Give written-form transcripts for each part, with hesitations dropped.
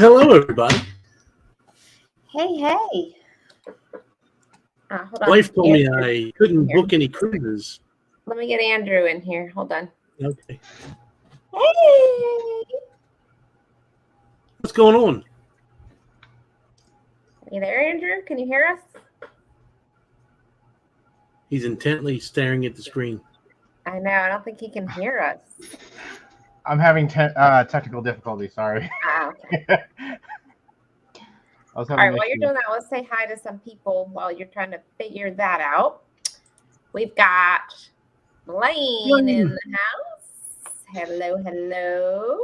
Hello, everybody. Hey. Hold on. Wife told me Andrew, I couldn't book any cruises. let me get Andrew in here. Hold on. Okay. Hey. What's going on? Are you there, Andrew? Can you hear us? He's intently staring at the screen. I know. I don't think he can hear us. I'm having technical difficulty. Sorry. Okay. All right. While you're doing that, let's say hi to some people while you're trying to figure that out. We've got Blaine in the house. Hello.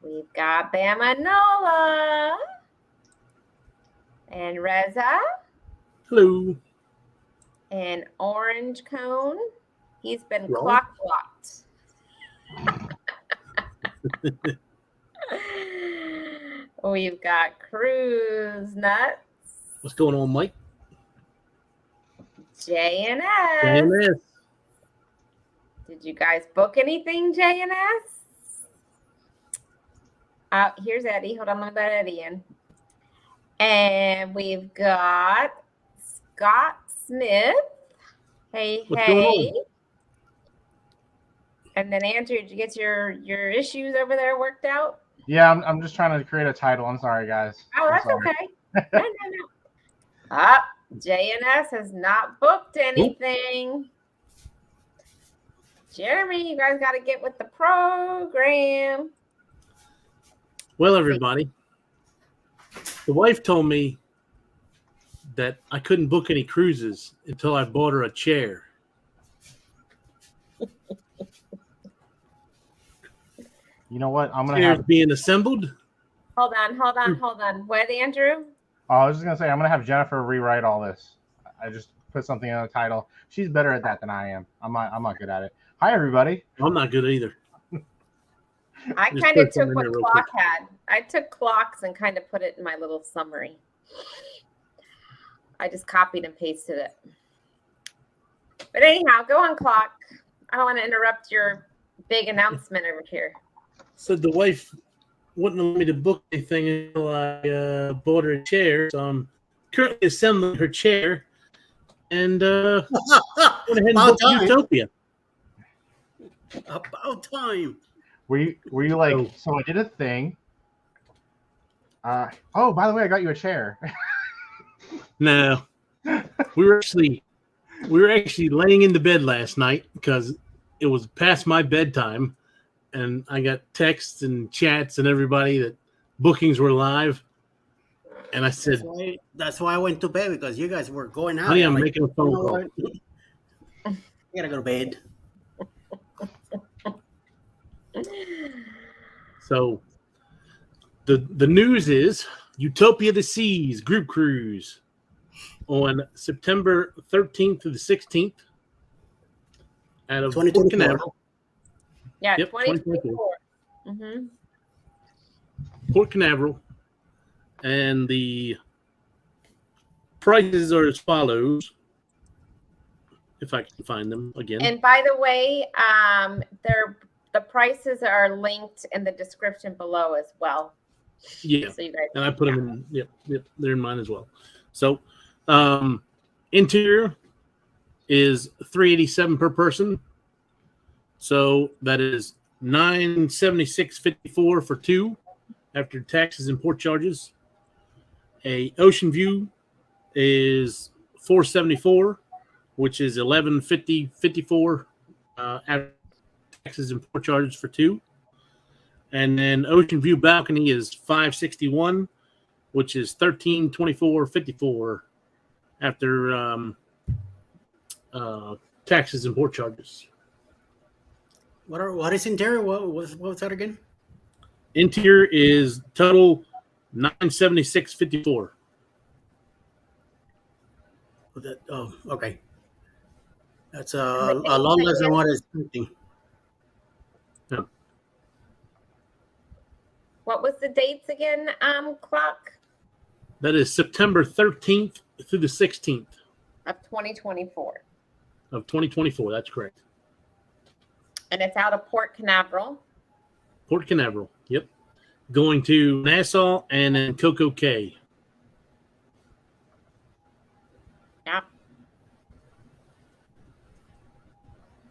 We've got Bama Nola and Reza. Hello. And Orange Cone. He's been Roll. blocked. We've got Cruise Nuts. What's going on, Mike? J&S. JNS. Did you guys book anything, J&S? Here's Eddie. Hold on, I'm going to let Eddie in. And we've got Scott Smith. Hey. What's going on? And then Andrew, did you get your issues over there worked out? Yeah, I'm just trying to create a title. I'm sorry, guys. Oh, that's okay. No. JNS has not booked anything. Jeremy, you guys got to get with the program. Well, everybody, the wife told me that I couldn't book any cruises until I bought her a chair. You know what? I'm gonna Chairs have being assembled. Hold on. Where, Andrew? Oh, I was just gonna say I'm gonna have Jennifer rewrite all this. I just put something in the title. She's better at that than I am. I'm not good at it. Hi, everybody. I'm not good either. I Just kind of put something took in what there real Klock quick. had. I took Klock's and kind of put it in my little summary. I just copied and pasted it. But anyhow, go on, Klock. I don't want to interrupt your big announcement over here. So the wife wouldn't allow me to book anything until I bought her a chair. So I'm currently assembling her chair and went ahead and booked Utopia. About time. Were you like? So I did a thing. Oh, by the way, I got you a chair. No, we were actually laying in the bed last night because it was past my bedtime, and I got texts and chats and everybody that bookings were live, and I said, That's why I went to bed, because you guys were going out. "Honey, I'm making a phone call." I gotta go to bed. So the news is Utopia of the Seas group cruise on September 13th to the 16th out of Port 2024. Canaveral. Yeah, Yep, 2024. Mm-hmm. Port Canaveral, and the prices are as follows. If I can find them again. And by the way, the prices are linked in the description below as well. Yeah, so you guys and I put them in. Yep, they're in mine as well. So, interior is $387 per person. So that is $976.54 for two after taxes and port charges. A ocean view is $474, which is $1150.54 after taxes and port charges for two. And then ocean view balcony is $561, which is $1324.54 after taxes and port charges. What is interior? What was that again? Interior is total $976.54. Oh, okay. That's a lot less than what I was thinking. Yeah. What was the dates again, Klock? That is September 13th through the 16th Of 2024. of 2024. That's correct. And it's out of Port Canaveral. Port Canaveral. Yep. going to Nassau and then Coco Cay. Yeah.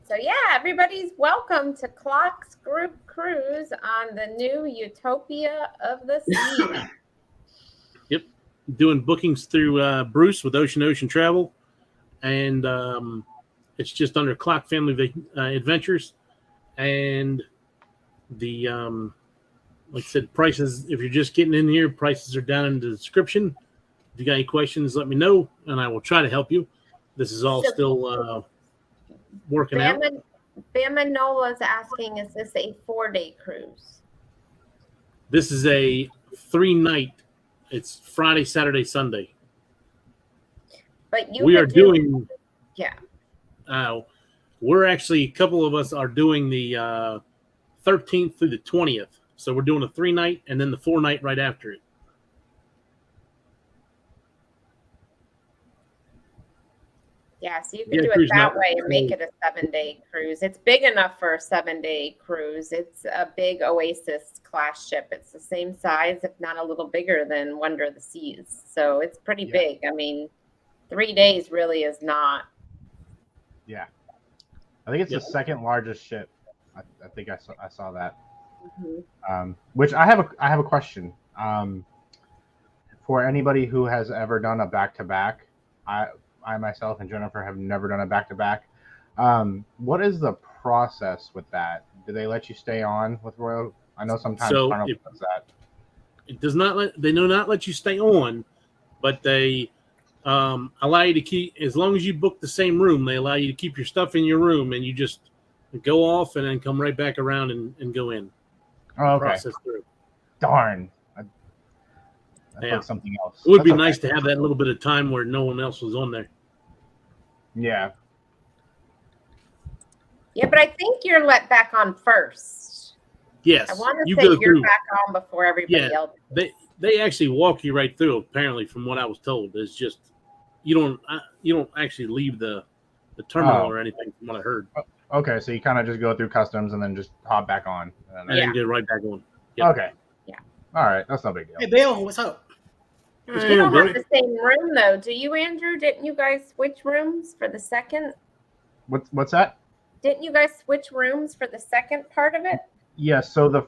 So yeah, everybody's welcome to Klock's group cruise on the new Utopia of the Seas. Yep. Doing bookings through Bruce with Ocean2Ocean Travel. And it's just under Klock Family Adventures. And the, like I said, prices, if you're just getting in here, prices are down in the description. If you got any questions, let me know, and I will try to help you. This is all still working out. Bama Nola's asking, is this a 4-day cruise? This is a 3-night. It's Friday, Saturday, Sunday. But we are doing. Yeah. We're actually, a couple of us are doing the 13th through the 20th. So we're doing a 3-night and then the 4-night right after it. Yeah, so you can do it that way and make it a 7-day cruise. It's big enough for a 7-day cruise. It's a big Oasis class ship. It's the same size, if not a little bigger than Wonder of the Seas. So it's pretty big. I mean, 3 days really is not. Yeah. I think it's the second largest ship. I think I saw that. Mm-hmm. Which I have a question. For anybody who has ever done a back-to-back, I myself and Jennifer have never done a back-to-back. What is the process with that? Do they let you stay on with Royal? I know sometimes Carnival does that. It does not they do not let you stay on, but they allow you to keep, as long as you book the same room, they allow you to keep your stuff in your room, and you just go off and then come right back around and go in. Oh, okay. Process through. Darn. That's like something else. It would be nice to have that little bit of time where no one else was on there. Yeah. Yeah, but I think you're let back on first. Yes. I want to say you're back on before everybody else. They actually walk you right through. Apparently, from what I was told, it's just you don't actually leave the terminal or anything. From what I heard. Okay, so you kind of just go through customs and then just hop back on. And then get right back on. Yep. Okay. Yeah. All right, that's no big deal. Hey, Bill, what's up? You don't have the same room, though. Do you, Andrew? Didn't you guys switch rooms for the second? What's that? Didn't you guys switch rooms for the second part of it? Yes. So the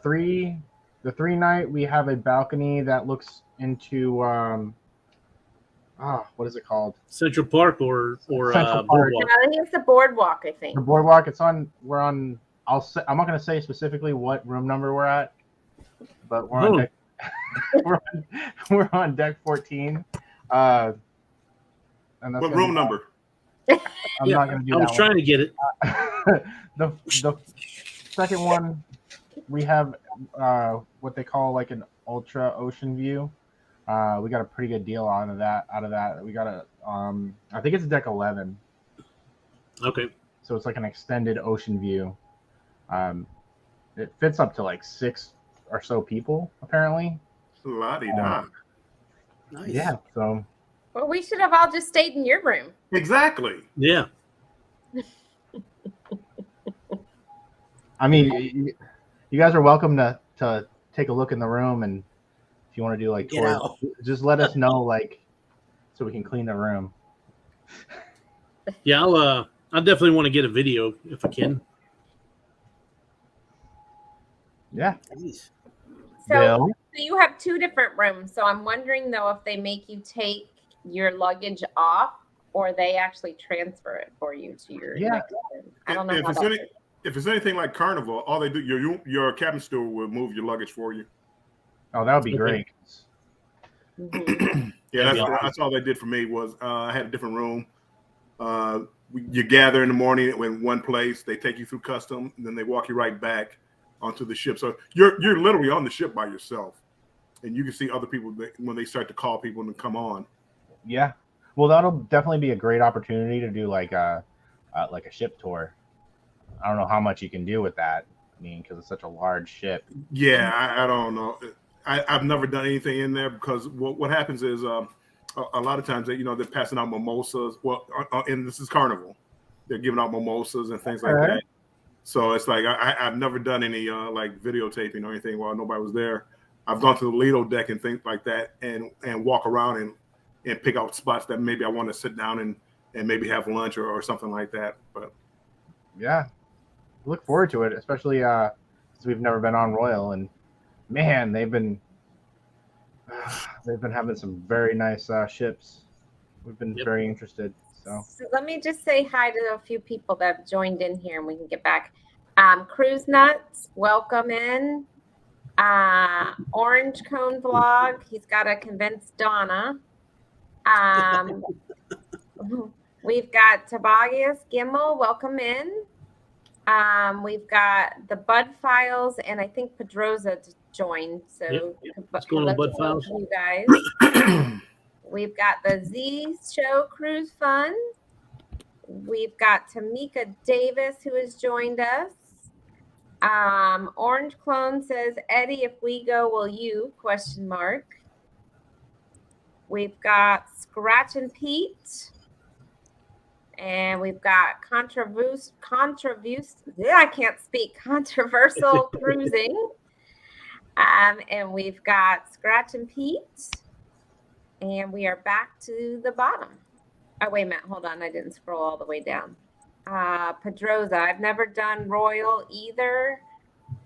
3-night, we have a balcony that looks into what is it called? Central Park or Central Park. Boardwalk. I think it's the Boardwalk. I think the Boardwalk. We're on. I'm not going to say specifically what room number we're at, but we're on deck. we're on deck 14. And that's what room number? I'm not going to do that. I was trying to get it. The second one, we have what they call like an ultra ocean view. We got a pretty good deal out of that. We got I think it's deck 11. Okay. So it's like an extended ocean view. It fits up to like 6 or so people apparently. La-di-da. Nice. Yeah. So. Well, we should have all just stayed in your room. Exactly. Yeah. I mean, you guys are welcome to take a look in the room, and if you want to do like tours, just let us know, like, so we can clean the room. Yeah, I'll definitely want to get a video if I can. Yeah. Nice. So you have 2 different rooms. So I'm wondering though if they make you take your luggage off or they actually transfer it for you to your next room. I don't know if it's anything like Carnival, all they do, your cabin steward will move your luggage for you. Oh, that would be great. Mm-hmm. That's all they did for me was I had a different room. You gather in the morning in one place, they take you through custom, and then they walk you right back onto the ship. So you're literally on the ship by yourself, and you can see other people when they start to call people and come on. Yeah, well, that'll definitely be a great opportunity to do like a ship tour. I don't know how much you can do with that. I mean, because it's such a large ship. Yeah, I don't know. I've never done anything in there because what happens is a lot of times they're passing out mimosas. Well, and this is Carnival. They're giving out mimosas and things like that. So it's like I've never done any like videotaping or anything while nobody was there. I've gone to the Lido deck and things like that, and walk around and pick out spots that maybe I want to sit down and maybe have lunch or something like that. But Yeah, look forward to it, especially since we've never been on Royal, and man, they've been having some very nice ships. We've been very interested. So let me just say hi to a few people that have joined in here, and we can get back. Cruise Nuts, welcome in. Orange Cone Vlog, he's got to convince Donna. We've got Tobagius Gimmel, welcome in. We've got the Bud Files, and I think Pedroza joined. So what's going on, Bud Files? You guys. We've got the Z Show Cruise Fun. We've got Tamika Davis, who has joined us. Orange Clone says, Eddie, if we go, will you? ? We've got Scratch and Pete. And we've got controversial cruising. And we've got Scratch and Pete. And we are back to the bottom. Oh, wait a minute. Hold on. I didn't scroll all the way down. Pedroza. I've never done Royal either.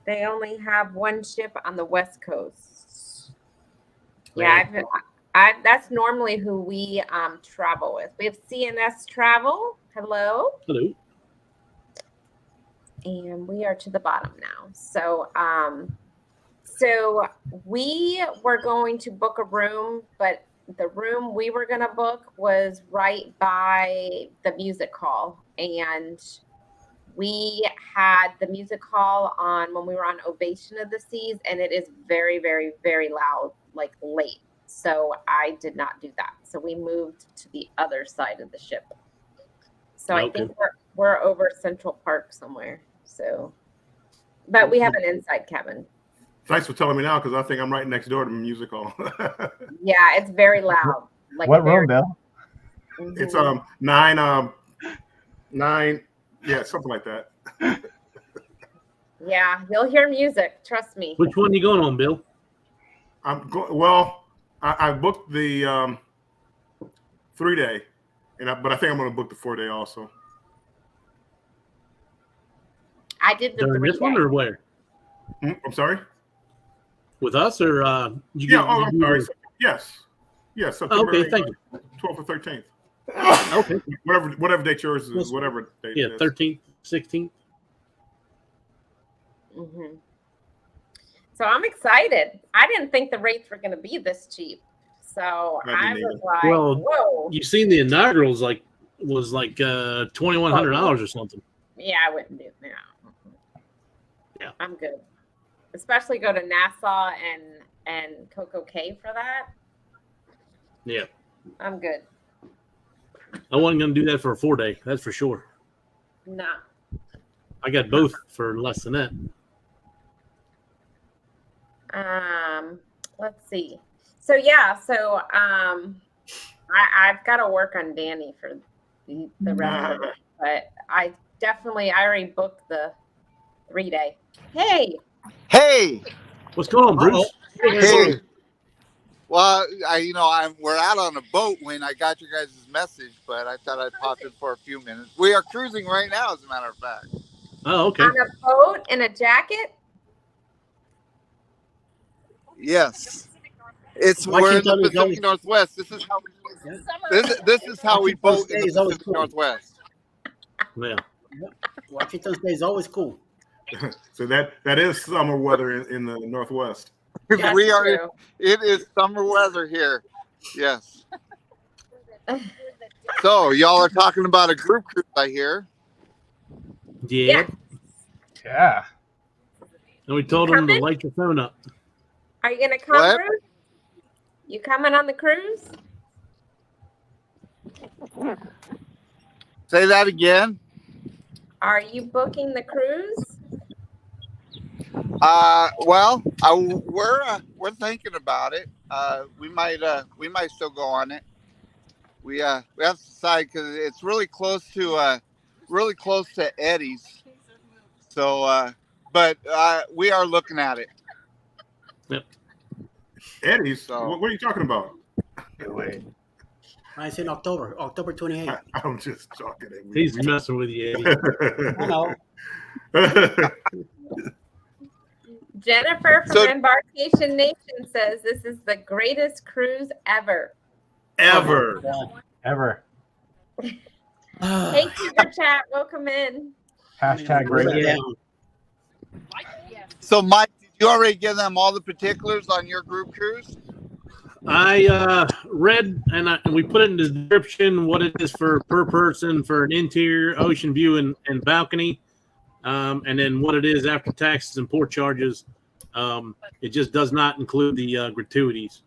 They only have one ship on the West Coast. Yeah, that's normally who we travel with. We have CNS Travel. Hello. Hello. And we are to the bottom now. So we were going to book a room, but the room we were going to book was right by the music hall. And we had the music hall on when we were on Ocean of the Seas, and it is very, very, very loud, like late. So I did not do that. So we moved to the other side of the ship. So I think we're over Central Park somewhere. So, but we have an inside cabin. Thanks for telling me now, because I think I'm right next door to the music hall. Yeah, it's very loud. Like what room, Bill? It's 9, yeah, something like that. Yeah, you'll hear music. Trust me. Which one are you going on, Bill? I booked the 3-day, but I think I'm going to book the 4-day also. I did the During 3-day. this one or where? I'm sorry. With us or I'm sorry. Yes. September. Okay, thank you. 12th or 13th. Okay. Whatever date yours is, whatever date. Yeah, 13th, 16th. Mm-hmm. So I'm excited. I didn't think the rates were going to be this cheap. So I was like, whoa. You seen the inaugurals was like $2,100 or something. Yeah, I wouldn't do that. Yeah. I'm good. Especially go to Nassau and Coco Cay for that. Yeah. I'm good. I wasn't going to do that for a 4-day. That's for sure. Nah. I got both for less than that. Let's see. So I've got to work on Danny for the rest of it, but I already booked the 3-day. Hey. What's going on, Bruce? Hey. Well, we're out on a boat when I got your guys' message, but I thought I'd pop in for a few minutes. We are cruising right now, as a matter of fact. Oh, okay. On a boat in a jacket? Yes. We're in the Pacific Northwest. This is how we boat in the Pacific Northwest. Yeah. Washington State is always cool. So that is summer weather in the Northwest. We are. True. It is summer weather here. Yes. So y'all are talking about a group cruise, I hear. Yeah. Yeah. And we told them to light your phone up. Are you gonna come, Bruce? You coming on the cruise? Say that again. Are you booking the cruise? Well, we're thinking about it. We might still go on it. We have to decide because it's really close to Eddie's. So, but we are looking at it. Eddie's. So- What are you talking about? Wait. I said October 28th. I'm just talking. He's messing with you, Eddie. I know. Jennifer from So- Embarkation Nation says this is the greatest cruise ever. Ever. Ever. Hey, Super Chat, welcome in. Hashtag Write great. it down. So, Mike, did you already give them all the particulars on your group cruise? I read and we put it in the description what it is for per person for an interior ocean view and balcony, and then what it is after taxes and port charges. It just does not include the gratuities.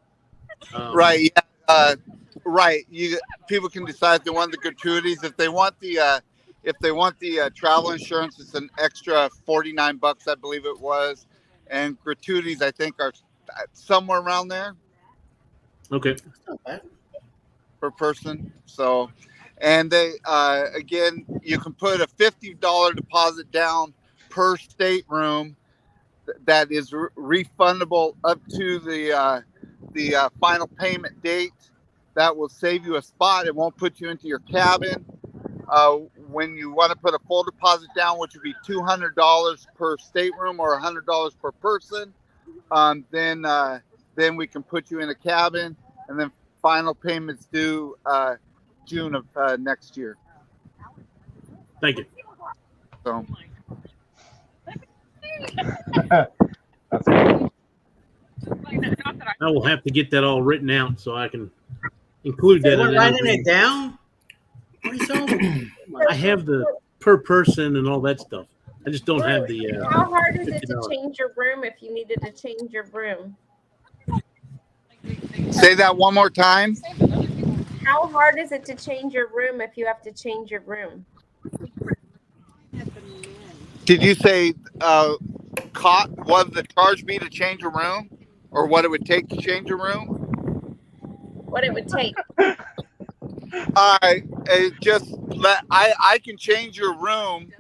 Right. Yeah. Right. People can decide if they want the gratuities. If they want the travel insurance, it's an extra $49, I believe it was, and gratuities I think are somewhere around there Okay. Not bad. per person. So, and they again, you can put a $50 deposit down per stateroom that is refundable up to the final payment date. That will save you a spot. It won't put you into your cabin. When you want to put a full deposit down, which would be $200 per stateroom or $100 per person, then we can put you in a cabin, and then final payments due June of next year. Thank you. So That's good. I will have to get that all written out so I can include that. We're in writing anything. it down. What are you talking about? I have the per person and all that stuff. I just don't have the. How hard is it to $50. change your room if you needed to change your room? say that one more time. How hard is it to change your room if you have to change your room? Did you say what the charge be to change a room, or what it would take to change a room? What it would take? I can change your room.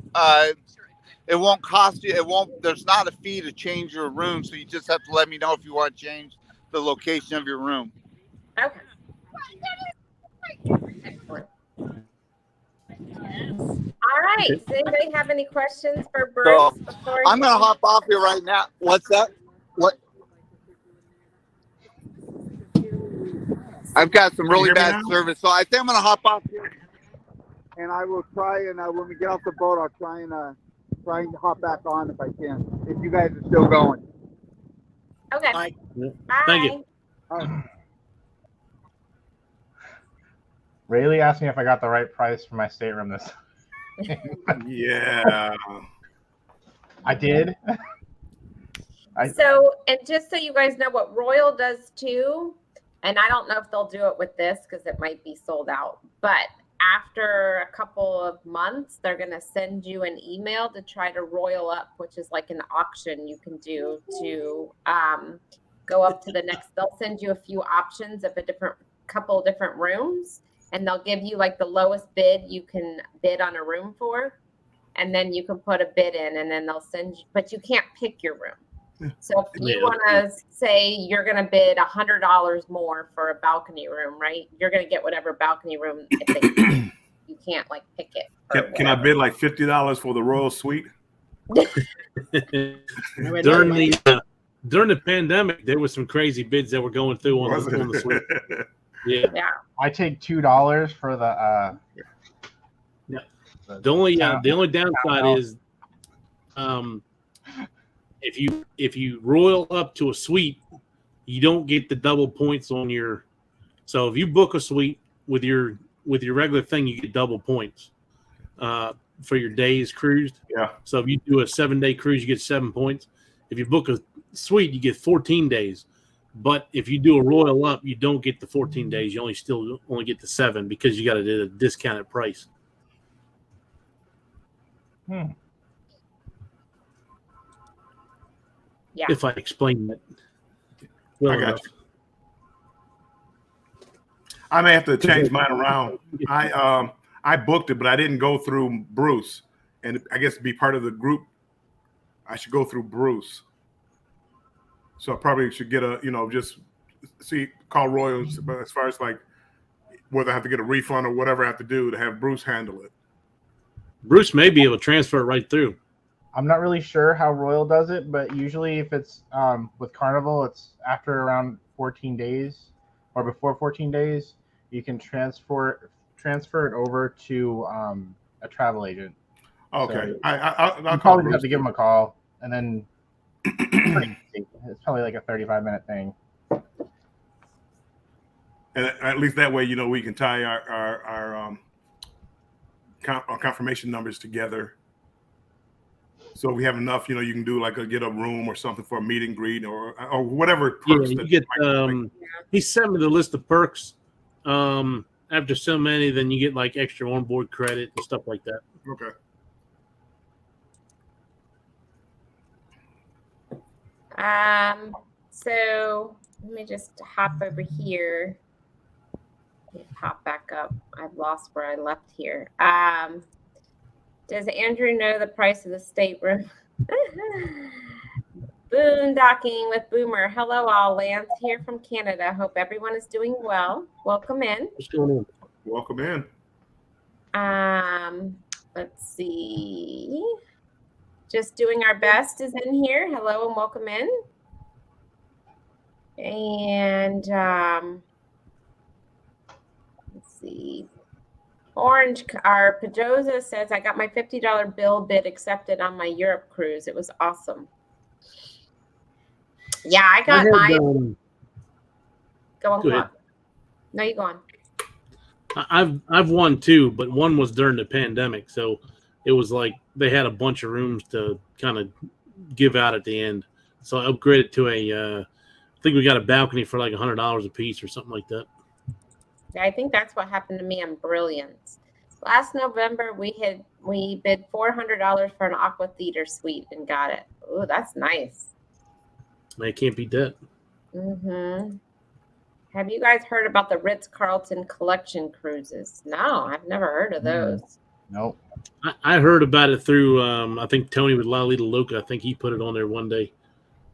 It won't cost you. It won't. There's not a fee to change your room, so you just have to let me know if you want to change the location of your room. Okay. All right. Does anybody have any questions for Bruce before I'm gonna hop off here right now. What's that? What? I've got some really hear me bad now? service, so I think I'm gonna hop off here, and I will try and when we get off the boat, I'll try and hop back on if I can. If you guys are still going. Okay. Bye. Bye. Thank you. Rayleigh asked me if I got the right price for my stateroom this. Yeah. I did. So, and just so you guys know what Royal does too, and I don't know if they'll do it with this because it might be sold out, but after a couple of months, they're going to send you an email to try to Royal up, which is like an auction you can do to go up to the next. They'll send you a few options of couple different rooms, and they'll give you like the lowest bid you can bid on a room for. And then you can put a bid in, and then they'll send you, but you can't pick your room. So if you want to say you're going to bid $100 more for a balcony room, right? You're going to get whatever balcony room. You can't like pick it. Can I bid like $50 for the Royal Suite? During the pandemic, there was some crazy bids that were going through on the suite. Yeah. Yeah. I take $2 for the. The only downside is, if you royal up to a suite, you don't get the double points on your. So if you book a suite with your regular thing, you get double points for your days cruised. Yeah. So if you do a 7-day cruise, you get 7 points. If you book a suite, you get 14 days. But if you do a royal up, you don't get the 14 days. You only get the 7 because you got to do a discounted price. Yeah. If I explain that well I got enough. you. I may have to change mine around. I booked it, but I didn't go through Bruce, and I guess be part of the group I should go through Bruce. So I probably should get just call Royal as far as like whether I have to get a refund or whatever I have to do to have Bruce handle it. Bruce may be able to transfer it right through. I'm not really sure how Royal does it, but usually if it's with Carnival, it's after around 14 days or before 14 days, you can transfer it over to a travel agent. Okay, So I'll probably Bruce. have to give him a call, and then it's probably like a 35-minute thing. And at least that way, we can tie our confirmation numbers together. So we have enough, you can do like get a room or something for a meet and greet or whatever perks. Yeah, you get. He sent me the list of perks. After so many, then you get like extra onboard credit and stuff like that. Okay. So let me just hop over here. Let me pop back up. I've lost where I left here. Does Andrew know the price of the stateroom? Boondocking with Boomer. Hello, all. Lance here from Canada. Hope everyone is doing well. Welcome in. What's going on? Welcome in. Let's see. Just doing our best is in here. Hello and welcome in. And let's see. Orange, our Pajosa says, I got my $50 bill bid accepted on my Europe cruise. It was awesome. Yeah, I got mine. Go on, Klock. No, you go on. I've won two, but one was during the pandemic, so it was like they had a bunch of rooms to kind of give out at the end. So I upgraded to I think we got a balcony for like $100 a piece or something like that. Yeah, I think that's what happened to me on Brilliance. Last November, we bid $400 for an Aqua Theater suite and got it. Oh, that's nice. I can't beat that. Mm-hmm. Have you guys heard about the Ritz-Carlton collection cruises? No, I've never heard of those. Nope. I heard about it through, I think Tony with La Lita Loca. I think he put it on there one day.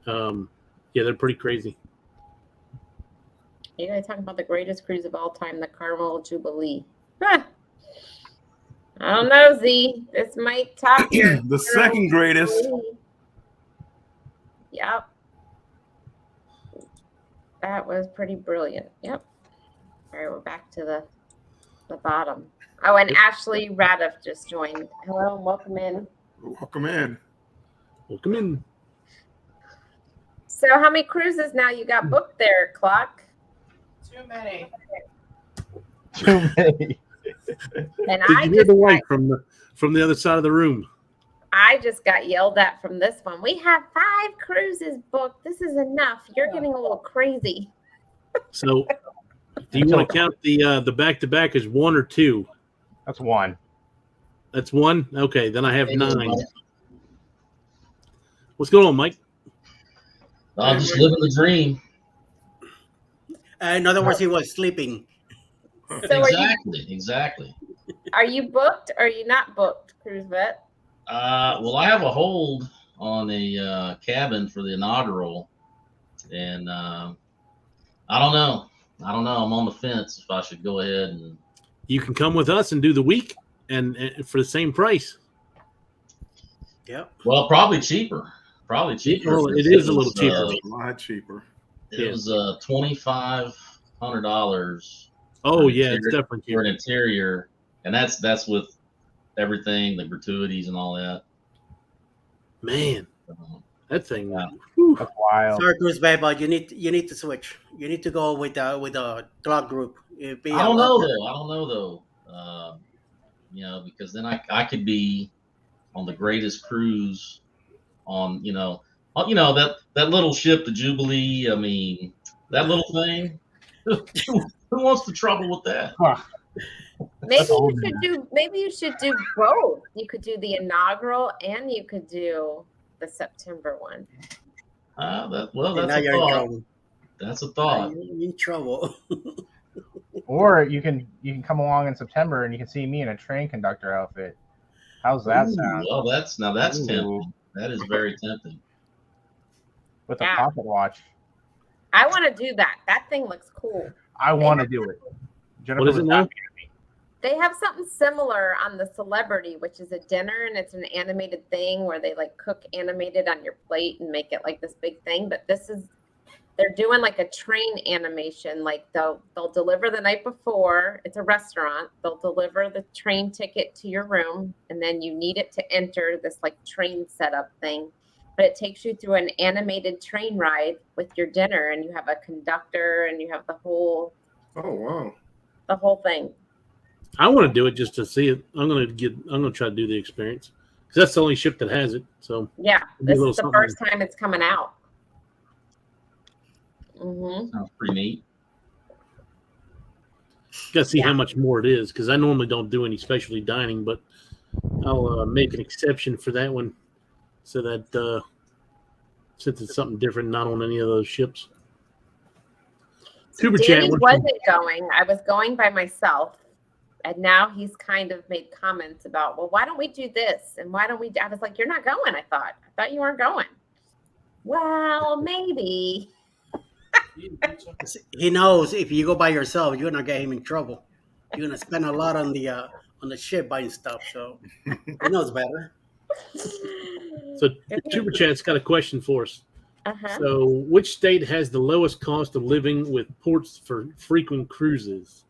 Yeah, they're pretty crazy. You guys talking about the greatest cruise of all time, the Carnival Jubilee. Huh. I don't know, Z. This might top your the second greatest. Jubilee. Yep. That was pretty brilliant. Yep. All right, we're back to the bottom. Oh, and Ashley Radiff just joined. Hello and welcome in. Welcome in. Welcome in. So how many cruises now you got booked there, Klock? Too many. Too many. And Did you hear the wife from the other side of the room? I just got yelled at from this one. We have 5 cruises booked. This is enough. You're getting a little crazy. So, do you want to count the back-to-back as 1 or 2? That's 1. That's 1? Okay, then I have 9. What's going on, Mike? I'm just living the dream. In other words, he was sleeping. So Exactly. Are you booked or are you not booked, Cruise Vet? Well, I have a hold on a cabin for the inaugural, and I don't know. I'm on the fence if I should go ahead and. You can come with us and do the week, and for the same price. Yep. Well, probably cheaper. Well, it is a little cheaper. A lot cheaper. It was $2,500. Oh yeah, it's definitely cheaper. For an interior, and that's with everything, the gratuities and all that. Man, that thing. Yeah. That's wild. Sorry, Cruise Bay, but you need to switch. You need to go with a Klock group. I don't know though. Because then I could be on the greatest cruise on that little ship, the Jubilee. I mean, that little thing. Who wants to trouble with that? Maybe you should do both. You could do the inaugural and you could do the September one. That's now a you're in thought. trouble. That's a thought. You're in trouble. Or you can come along in September and you can see me in a train conductor outfit. How's that sound? Well, that's tempting. That is very tempting. with a Yeah. pocket watch. I want to do that. That thing looks cool. I want to do it. Jennifer What is it was now? happy. They have something similar on the Celebrity, which is a dinner, and it's an animated thing where they like cook animated on your plate and make it like this big thing. But this is, they're doing like a train animation. Like they'll deliver the night before. It's a restaurant. They'll deliver the train ticket to your room, and then you need it to enter this like train setup thing. But it takes you through an animated train ride with your dinner, and you have a conductor, and you have the whole thing. I want to do it just to see it. I'm gonna try to do the experience because that's the only ship that has it. So Yeah, It'd be a this little is the something. first time it's coming out. Mm-hmm. Sounds pretty neat. gotta see Yeah. how much more it is because I normally don't do any specialty dining, but I'll make an exception for that one so that since it's something different, not on any of those ships. Tuber Chat, Danny what- wasn't going. I was going by myself. And now he's kind of made comments about, well, why don't we do this? And why don't we? I was like, you're not going. I thought you weren't going. Well, maybe. He knows if you go by yourself, you're gonna get him in trouble. You're gonna spend a lot on the ship buying stuff, so he knows better. So Tuber Chat's got a question for us. Uh-huh. So, which state has the lowest cost of living with ports for frequent cruises?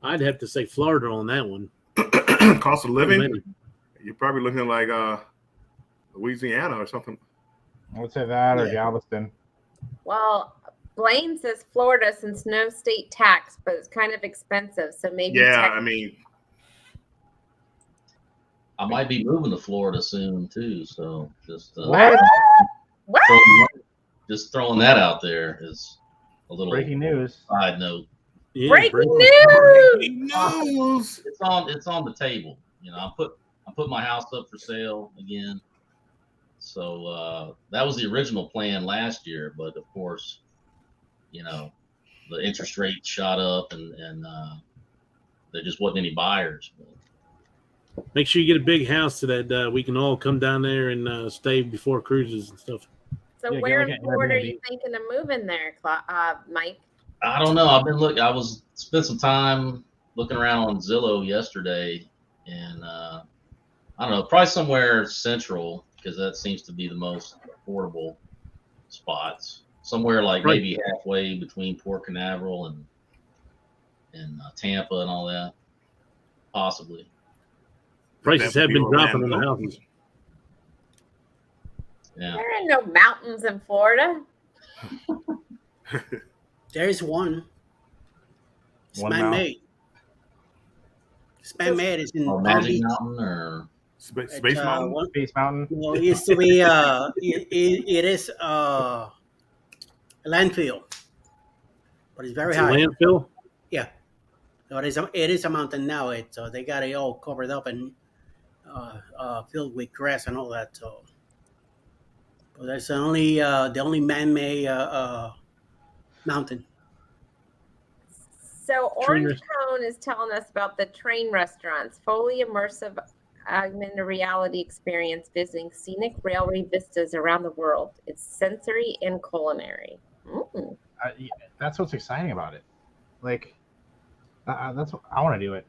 I'd have to say Florida on that one. Cost of Too living? many. You're probably looking at like Louisiana or something. I would say that or Yeah. Galveston. Well, Blaine says Florida since no state tax, but it's kind of expensive. So maybe Yeah, I mean, I might be moving to Florida soon too, so just What? What? just throwing that out there is a little Breaking news. side note. Yeah, Breaking breaking news! news. It's on the table. You know, I put my house up for sale again. So that was the original plan last year, but of course, you know, the interest rate shot up and there just wasn't any buyers. Make sure you get a big house so that we can all come down there and stay before cruises and stuff. So Yeah, where get in Florida are Airbnb. you thinking of moving there, Mike? I don't know. I've been looking. Spent some time looking around on Zillow yesterday, and I don't know, probably somewhere central because that seems to be the most affordable spots. Somewhere like Right. maybe halfway between Port Canaveral and Tampa and all that, possibly. Prices That would have be been dropping on the Orlando. houses. Yeah. There are no mountains in Florida. There is one. It's One man-made. It's man-made. It's in Or Palm Magic Beach. Mountain or Space It's, Mountain. one- Space Mountain. no, it used to be. It is a landfill, but it's very It's a high. landfill. So it is a mountain now. So they got it all covered up and filled with grass and all that. So, but that's the only man-made mountain. So Train Orange Cone is telling us about the train restaurants, fully immersive augmented reality experience visiting scenic railway vistas around the world. It's sensory and culinary. Mm. That's what's exciting about it. Like, that's what I want to do it.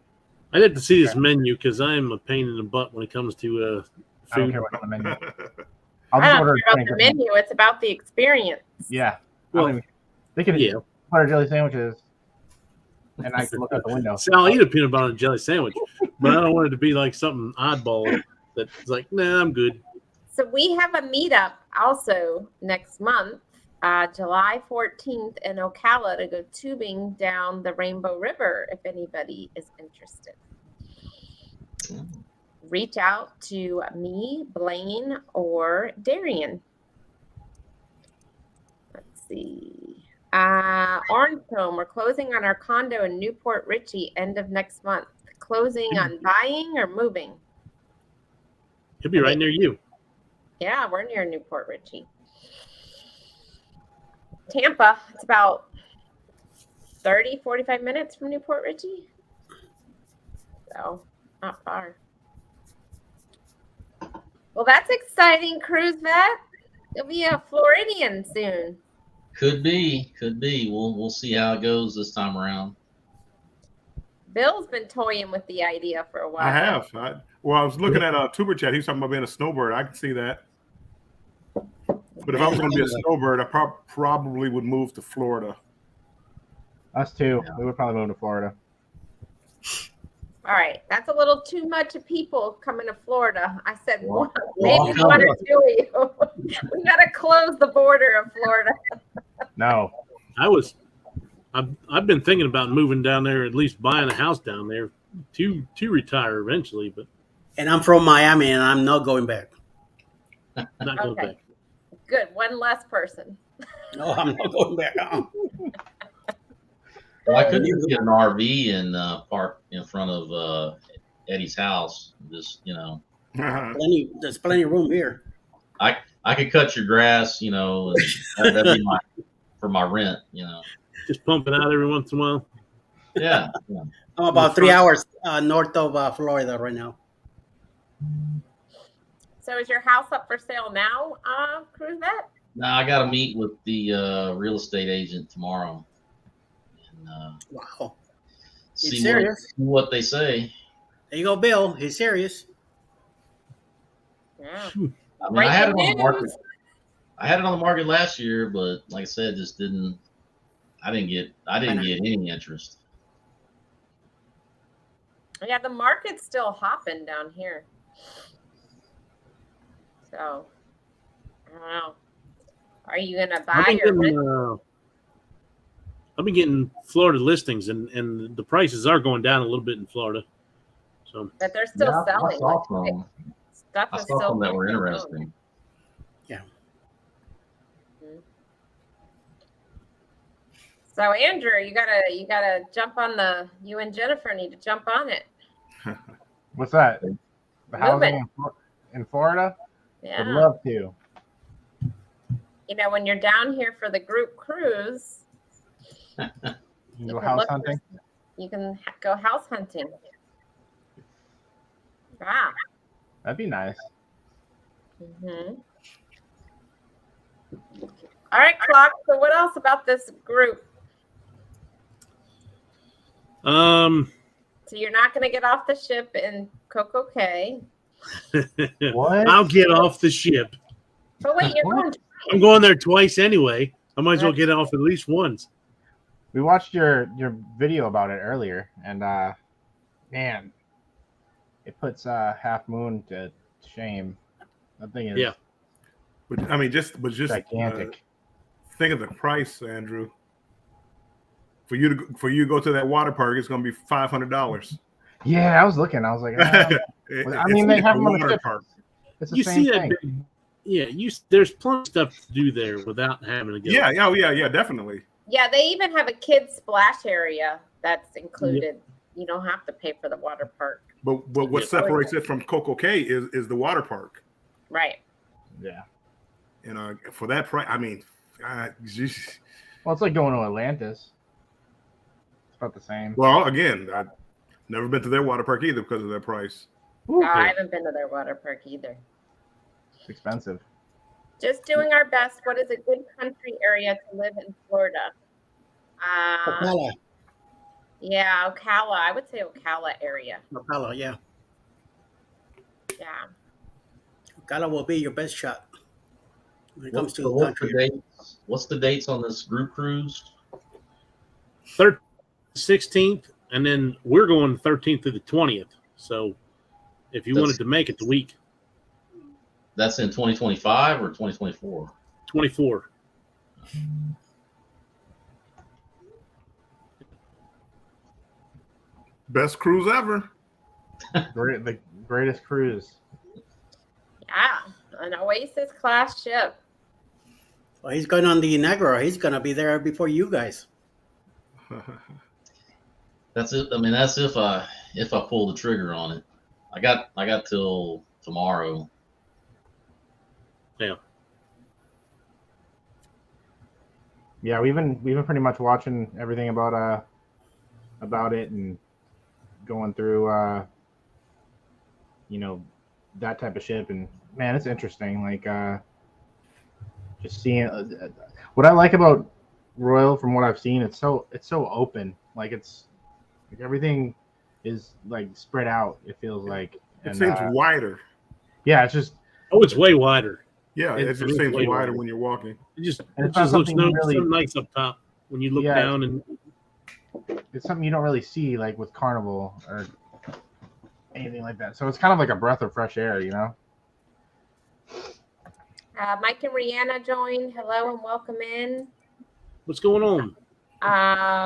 I'd have to see this menu because I am a pain in the butt when it comes to I don't food. care what's on the menu. I I'll just don't order care about the 20. menu. It's about the experience. Yeah. Well, They could yeah. butter jelly sandwiches, and I can look out the window. See, I'll eat a peanut butter and jelly sandwich, but I don't want it to be like something oddball that's like, nah, I'm good. So we have a meetup also next month, July 14th in Ocala to go tubing down the Rainbow River if anybody is interested. Reach out to me, Blaine, or Darian. Let's see. Orange Cone, we're closing on our condo in Newport Richey end of next month. Closing on buying or moving? He'll be right near you. Yeah, we're near Newport Richey. Tampa, it's about 30, 45 minutes from Newport Richey. So, not far. Well, that's exciting, Cruise Vet. You'll be a Floridian soon. Could be. We'll see how it goes this time around. Bill's been toying with the idea for a while. I have. I was looking at Tuber Chat. He was talking about being a snowbird. I can see that. But if I was going to be a snowbird, I probably would move to Florida. Us too. Yeah. We would probably move to Florida. All right, that's a little too much of people coming to Florida. I said Well, maybe well, one or two of you. We got to close the border of Florida. No. I've been thinking about moving down there, at least buying a house down there to retire eventually, but And I'm from Miami, and I'm not going back. not going Okay. back. Good, one less person. No, I'm not going back. Well, I could just get an RV and park in front of Eddie's house. Just There's plenty of room here. I could cut your grass, and that'd be for my rent. Just pump it out every once in a while. Yeah. I'm about 3 hours north of Florida right now. So is your house up for sale now, Cruise Vet? Now I got to meet with the real estate agent tomorrow and Wow. see He's serious? what they say. There you go, Bill. He's serious. Yeah. I mean, I had it on the Breaking market. news. I had it on the market last year, but like I said, just didn't. I didn't get any interest. Yeah, the market's still hopping down here. So, I don't know. Are you going to buy or rent? I've been getting Florida listings, and the prices are going down a little bit in Florida. So, But they're still Yeah, selling. I saw some. Stuff I is saw still some that were going. interesting. So Andrew, you gotta jump on you and Jennifer need to jump on it. What's that? The housing in Florida? Yeah. Would love to. When you're down here for the group cruise, You can go can house look for- hunting. you can go house hunting. Wow. That'd be nice. Mm-hmm. All right, Klock. So what else about this group? So you're not going to get off the ship in Coco Cay. What? I'll get off the ship. But wait, you're going to I'm going there twice anyway. I might as well get off at least once. We watched your video about it earlier, and man, it puts Half Moon to shame. That thing is Yeah. But I mean, just gigantic. Think of the price, Andrew. For you to go to that water park, it's going to be $500. Yeah, I was looking. I was like, I mean, they have them on the ship. park. It's the You same see that? thing. Big, yeah. There's plenty of stuff to do there without having to go. Yeah, definitely. Yeah, they even have a kids splash area that's included. You don't have to pay for the water park. But what separates it from Coco Cay is the water park. Right. Yeah. For that price, I mean, Well, it's like going to Atlantis. It's about the same. well, again, I've never been to their water park either because of their price. Ooh, No, I haven't been to their water park either. it's expensive. Just doing our best. What is a good country area to live in Florida? Ocala. Yeah, Ocala. I would say Ocala area. Ocala, yeah. Yeah. Ocala will be your best shot when it comes to So what's the country. dates? What's the dates on this group cruise? 13th, 16th, and then we're going 13th to the 20th. So if you wanted to make it the week, That's in 2025 or 2024? 24. Best cruise ever. The greatest cruise. Yeah. An Oasis class ship. Well, he's going on the inaugural. He's going to be there before you guys. That's it. I mean, that's if I pull the trigger on it. I got till tomorrow. Yeah. Yeah, we've been pretty much watching everything about it and going through that type of ship, and man, it's interesting. Like just seeing what I like about Royal from what I've seen. It's so open. Like it's like everything is like spread out. It feels like, It and seems wider. yeah, it's just Oh, it's way wider. Yeah, it just it's seems way wider wider. when you're walking. It just and it it's not just looks something you so really. nice up top when you look Yeah. down, and It's something you don't really see like with Carnival or anything like that. So it's kind of like a breath of fresh air, you know. Mike and Rihanna joined. Hello and welcome in. what's going on?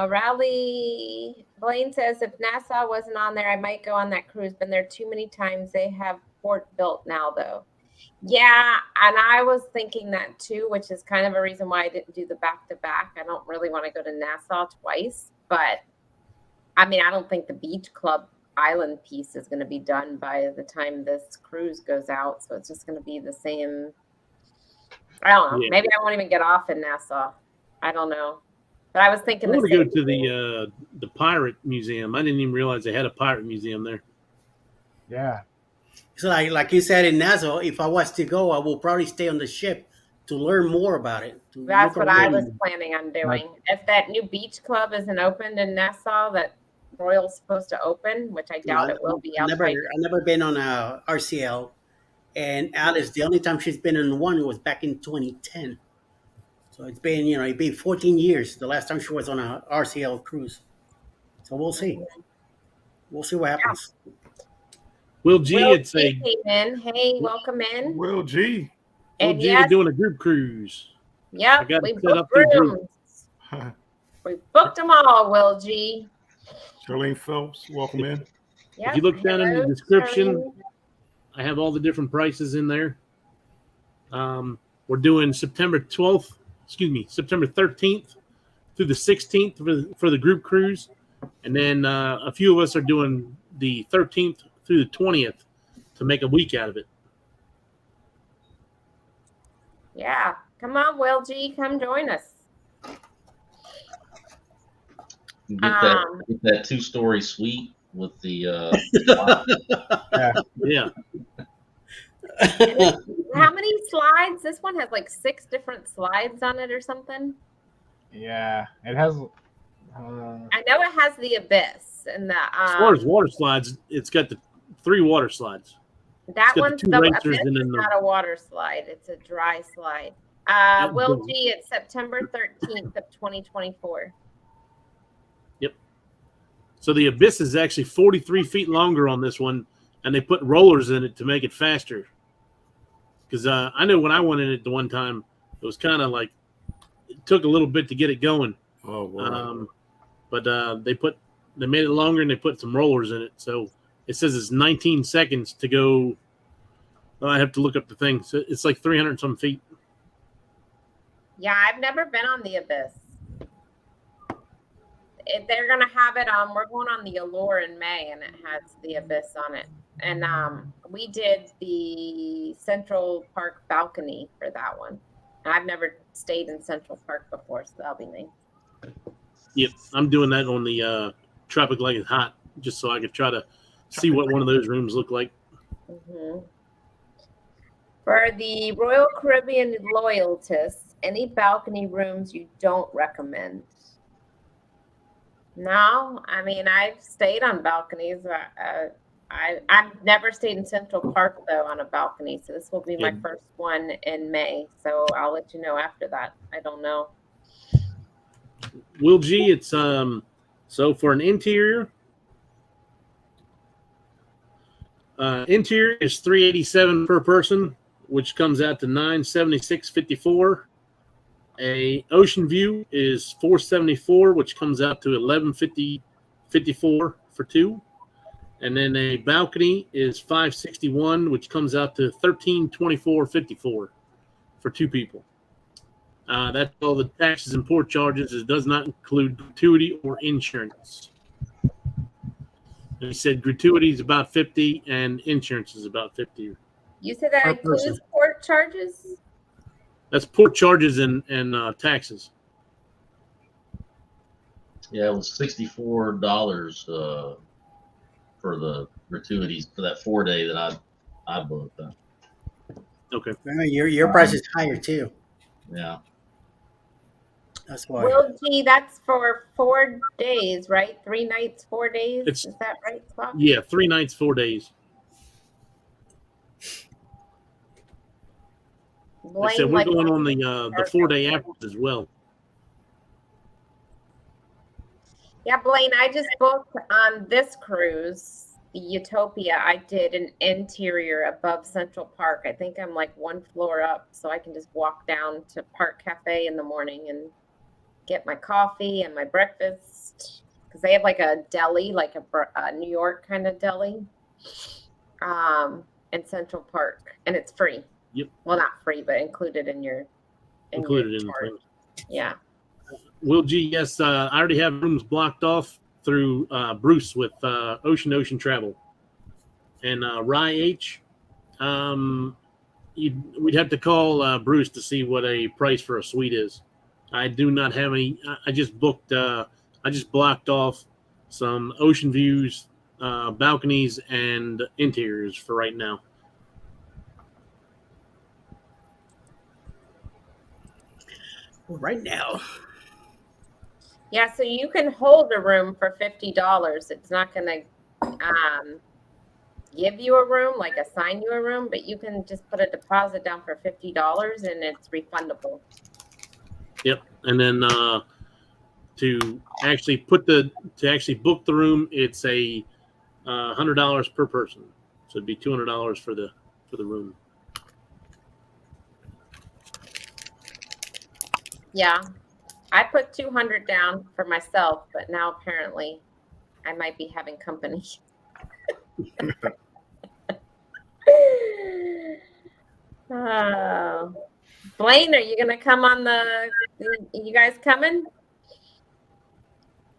Rowley Blaine says if Nassau wasn't on there, I might go on that cruise. Been there too many times. They have port built now, though. Yeah, and I was thinking that too, which is kind of a reason why I didn't do the back-to-back. I don't really want to go to Nassau twice, but I mean, I don't think the beach club island piece is going to be done by the time this cruise goes out. So it's just going to be the same. I don't know. Yeah. Maybe I won't even get off in Nassau. I don't know. But I was thinking I the want to go same to thing. the pirate museum. I didn't even realize they had a pirate museum there. Yeah. So like you said in Nassau, if I was to go, I will probably stay on the ship to learn more about it. To That's look what I around. was planning on doing. If that new beach club isn't opened in Nassau, that Royal's supposed to open, which I doubt it will be I outside. never been on a RCL, and Alice, the only time she's been on one was back in 2010. So it's been, it'd be 14 years the last time she was on a RCL cruise. So we'll see. We'll see what happens. Will G, Will it's G came in. Hey, welcome in. Well, gee. Will And G, yes, we're doing a group cruise. I yep, got we it set up booked through group. rooms. We booked them all, Will G. Charlene Phelps, welcome in. Yep. If you look down in the Hello, description, Charlene. I have all the different prices in there. We're doing September 13th through the 16th for the group cruise. And then a few of us are doing the 13th through the 20th to make a week out of it. Yeah. Come on, Will G. Come join us. You get that 2-story suite with the Yeah. How many slides? This one has like 6 different slides on it or something. Yeah, it has. I know it has the abyss and the. As far as water slides, it's got the 3 water slides. That got the one's 2 the racers abyss and is then not a water slide; it's a dry slide. Will G, it's September 13th of 2024. Yep. So the abyss is actually 43 feet longer on this one, and they put rollers in it to make it faster. Because I know when I went in it the one time, it was kind of like it took a little bit to get it going. Oh, wow. But they made it longer and they put some rollers in it. So it says it's 19 seconds to go. Well, I have to look up the thing. So it's like 300 some feet. Yeah, I've never been on the abyss. If they're gonna have it on, we're going on the Allure in May, and it has the abyss on it. And we did the Central Park balcony for that one. And I've never stayed in Central Park before, so that'll be nice. Yep, I'm doing that on the Tropic Like It's Hot, just so I could try to see what one of those rooms look like. Mm-hmm. For the Royal Caribbean loyalists, any balcony rooms you don't recommend? No, I mean, I've stayed on balconies. I've never stayed in Central Park, though, on a balcony. So this will be my first one in May. So I'll let you know after that. I don't know. Will G, it's so for an interior is $387 per person, which comes out to $976.54. A ocean view is $474, which comes out to $1150.54 for 2. And then a balcony is $561, which comes out to $1324.54 for 2 people. That's all the taxes and port charges. It does not include gratuity or insurance. And he said gratuity is about $50 and insurance is about $50. You said that includes port charges? That's port charges and taxes. Yeah, it was $64 for the gratuities for that 4-day that I booked. Okay. Remember, your price is higher too. Yeah. That's why. Will G, that's for 4 days, right? 3 nights, 4 days. It's Is that right, Klock? yeah, 3 nights, 4 days. Like I said, Blaine, we're like, going what's on the our 4-day go? after as well. Yeah, Blaine, I just booked on this cruise, the Utopia. I did an interior above Central Park. I think I'm like 1 floor up, so I can just walk down to Park Cafe in the morning and get my coffee and my breakfast. Because they have like a deli, like a New York kind of deli, in Central Park, and it's free. Yep. Well, not free, but included in your Included in the charge. thing. Yeah. Will G, yes, I already have rooms blocked off through Bruce with Ocean2Ocean Travel. And Rye H, we'd have to call Bruce to see what a price for a suite is. I do not have any. I just booked. I just blocked off some ocean views, balconies, and interiors for right now. Right now. Yeah, so you can hold a room for $50. It's not going to give you a room, like assign you a room, but you can just put a deposit down for $50 and it's refundable. Yep, and then to actually book the room, it's a $100 per person, so it'd be $200 for the room. Yeah, I put 200 down for myself, but now apparently I might be having company. Oh. Blaine, are you gonna come on you guys coming?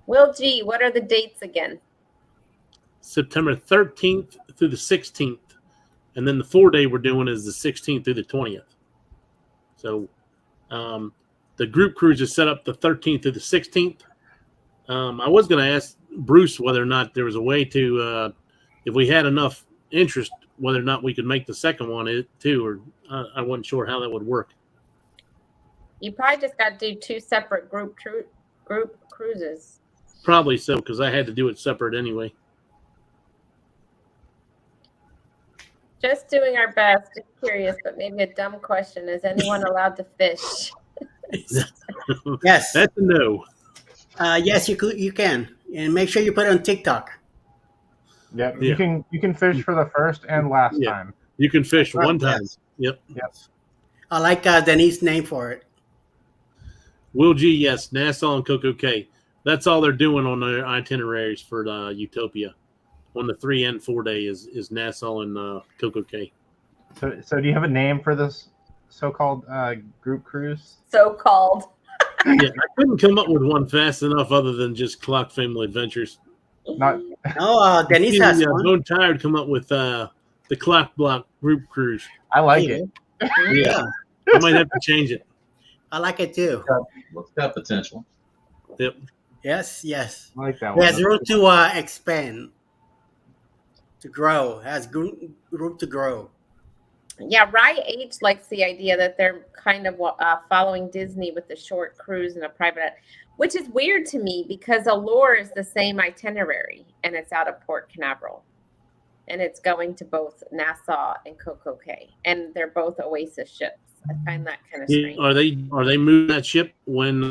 Will G, what are the dates again? September 13th through the 16th, and then the 4-day we're doing is the 16th through the 20th. So the group cruise is set up the 13th through the 16th. I was going to ask Bruce whether or not there was a way to, if we had enough interest, whether or not we could make the second one too, or I wasn't sure how that would work. You probably just got to do 2 separate group cruises. Probably so, because I had to do it separate anyway. Just doing our best. Just curious, but maybe a dumb question. Is anyone allowed to fish? Yes. That's a no. Yes, you can. And make sure you put it on TikTok. Yep. Yeah. You can fish for the first and last Yeah. time. You can fish Right, one time. yes. Yep. I like Denise's name for it. Will G, yes, Nassau and Coco Cay. That's all they're doing on their itineraries for Utopia. On the 3 and 4 day is Nassau and Coco Cay. So do you have a name for this so-called group cruise? So-called. Yeah, I couldn't come up with one fast enough other than just Klock Family Adventures. Not Oh, Denise has one. Bone Tired come up with the Klock Block group cruise. I like Hey, it. Yeah, I might have to change it. I like it too. It's got potential. Yep. Yes. I like that It one. has room to expand, to grow. It has room to grow. Yeah, Rye H likes the idea that they're kind of following Disney with the short cruise and a private, which is weird to me because Allure is the same itinerary and it's out of Port Canaveral. And it's going to both Nassau and Coco Cay. And they're both Oasis ships. I find that kind of strange. Are they moving that ship when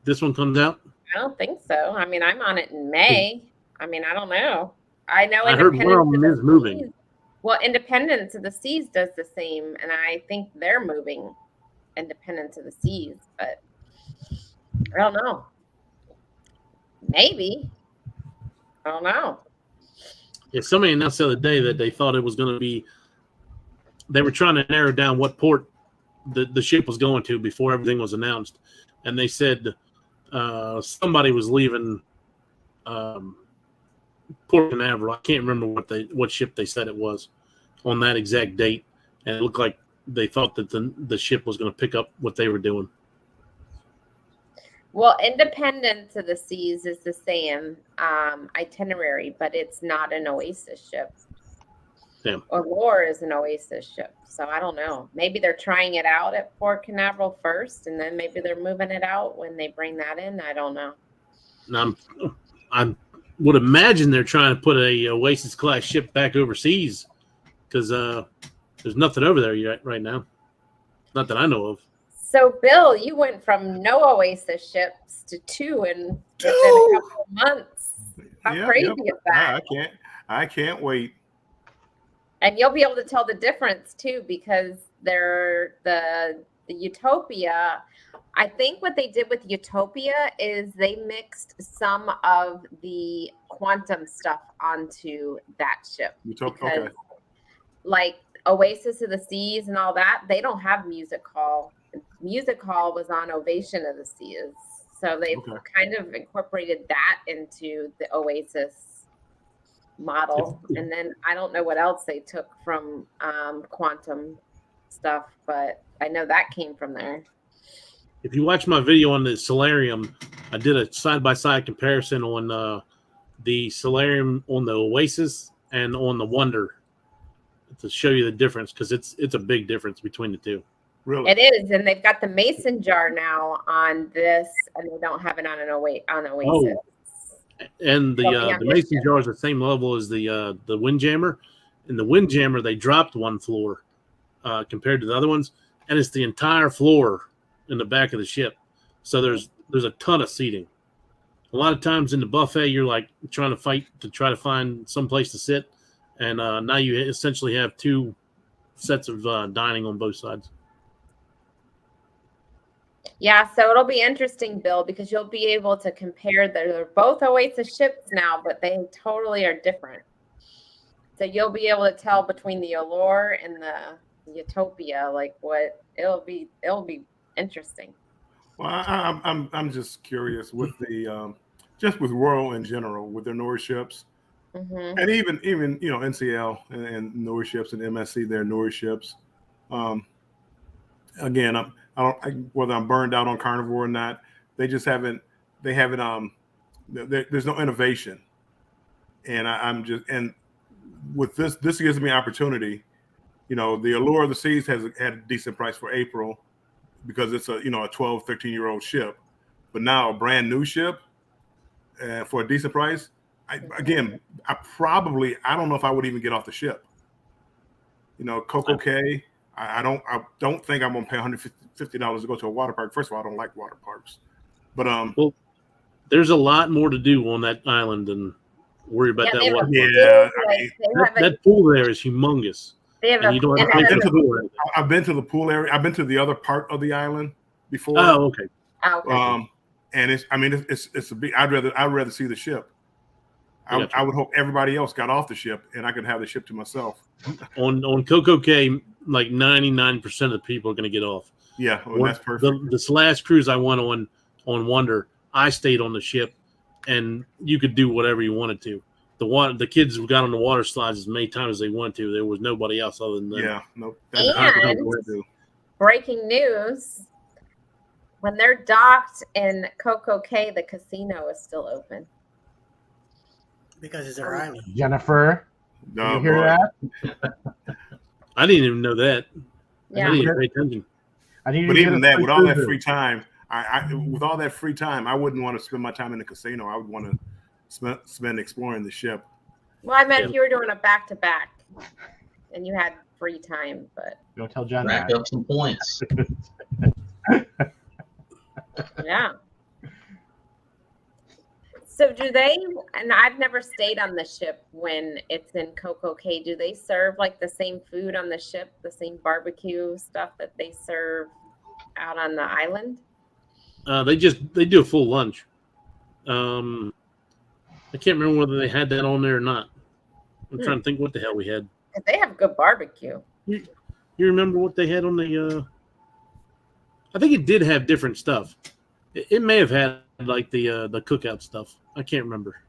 this one comes out? I don't think so. I mean, I'm on it in May. I mean, I don't know. I know I heard one of them is moving. Well, Independence of the Seas does the same, and I think they're moving Independence of the Seas, but I don't know. Maybe. I don't know. Yeah, somebody announced the other day that they thought it was going to be. They were trying to narrow down what port the ship was going to before everything was announced, and they said somebody was leaving Port Canaveral. I can't remember what ship they said it was on that exact date, and it looked like they thought that the ship was going to pick up what they were doing. Well, Independence of the Seas is the same itinerary, but it's not an Oasis ship. Allure is an Oasis ship. So I don't know. Maybe they're trying it out at Port Canaveral first, and then maybe they're moving it out when they bring that in. I don't know. And I would imagine they're trying to put a Oasis class ship back overseas because there's nothing over there yet right now. Not that I know of. So, Bill, you went from no Oasis ships to 2 in within a couple of months. How crazy is that? I can't wait. And you'll be able to tell the difference too, because they're the Utopia. I think what they did with Utopia is they mixed some of the quantum stuff onto that ship. Utopia, okay. Like Oasis of the Seas and all that, they don't have music hall. Music hall was on Ovation of the Seas. So they've kind of incorporated that into the Oasis model. And then I don't know what else they took from quantum stuff, but I know that came from there. If you watch my video on the Solarium, I did a side-by-side comparison on the Solarium on the Oasis and on the Wonder to show you the difference, because it's a big difference between the two. Really? It is, and they've got the mason jar now on this, and they don't have it on Oasis. Oh. And the mason jar is the same level as the Windjammer. In the Windjammer, they dropped one floor compared to the other ones, and it's the entire floor in the back of the ship. So there's a ton of seating. A lot of times in the buffet, you're like trying to fight to try to find some place to sit, and now you essentially have 2 sets of dining on both sides. Yeah, so it'll be interesting, Bill, because you'll be able to compare. They're both Oasis ships now, but they totally are different. So you'll be able to tell between the Allure and the Utopia, like what it'll be interesting. Well, I'm just curious with the just with Royal in general with their Norse ships, and even NCL and Norse ships and MSC, their Norse ships. Again, whether I'm burned out on Carnivore or not, they haven't. There's no innovation, and with this gives me opportunity. The Allure of the Seas has had a decent price for April because it's a 12, 13-year-old ship, but now a brand new ship for a decent price. I don't know if I would even get off the ship. Coco Cay. I don't think I'm gonna pay $150 to go to a water park. First of all, I don't like water parks, but well, there's a lot more to do on that island than worry about that water park. Yeah, that pool there is humongous. I've been to the pool area. I've been to the other part of the island before. Oh, okay. And it's a big. I'd rather see the ship. I would hope everybody else got off the ship and I could have the ship to myself. On Coco Cay, like 99% of the people are going to get off. Yeah, that's perfect. This last cruise I went on Wonder, I stayed on the ship, and you could do whatever you wanted to. The kids got on the water slides as many times as they wanted to. There was nobody else other than them. Yeah, no. And breaking news: when they're docked in Coco Cay, the casino is still open. Because it's our island. Jennifer, did you hear that? I didn't even know that. Yeah. I didn't even pay attention. But even that, with all that free time, I wouldn't want to spend my time in the casino. I would want to spend exploring the ship. Well, I meant if you were doing a back-to-back and you had free time, but don't tell John rack up some points. Yeah. So do they, and I've never stayed on the ship when it's in Coco Cay, do they serve like the same food on the ship, the same barbecue stuff that they serve out on the island? They do a full lunch. I can't remember whether they had that on there or not. I'm trying to think what the hell we had. They have good barbecue. You remember what they had on the I think it did have different stuff. It may have had like the cookout stuff. I can't remember.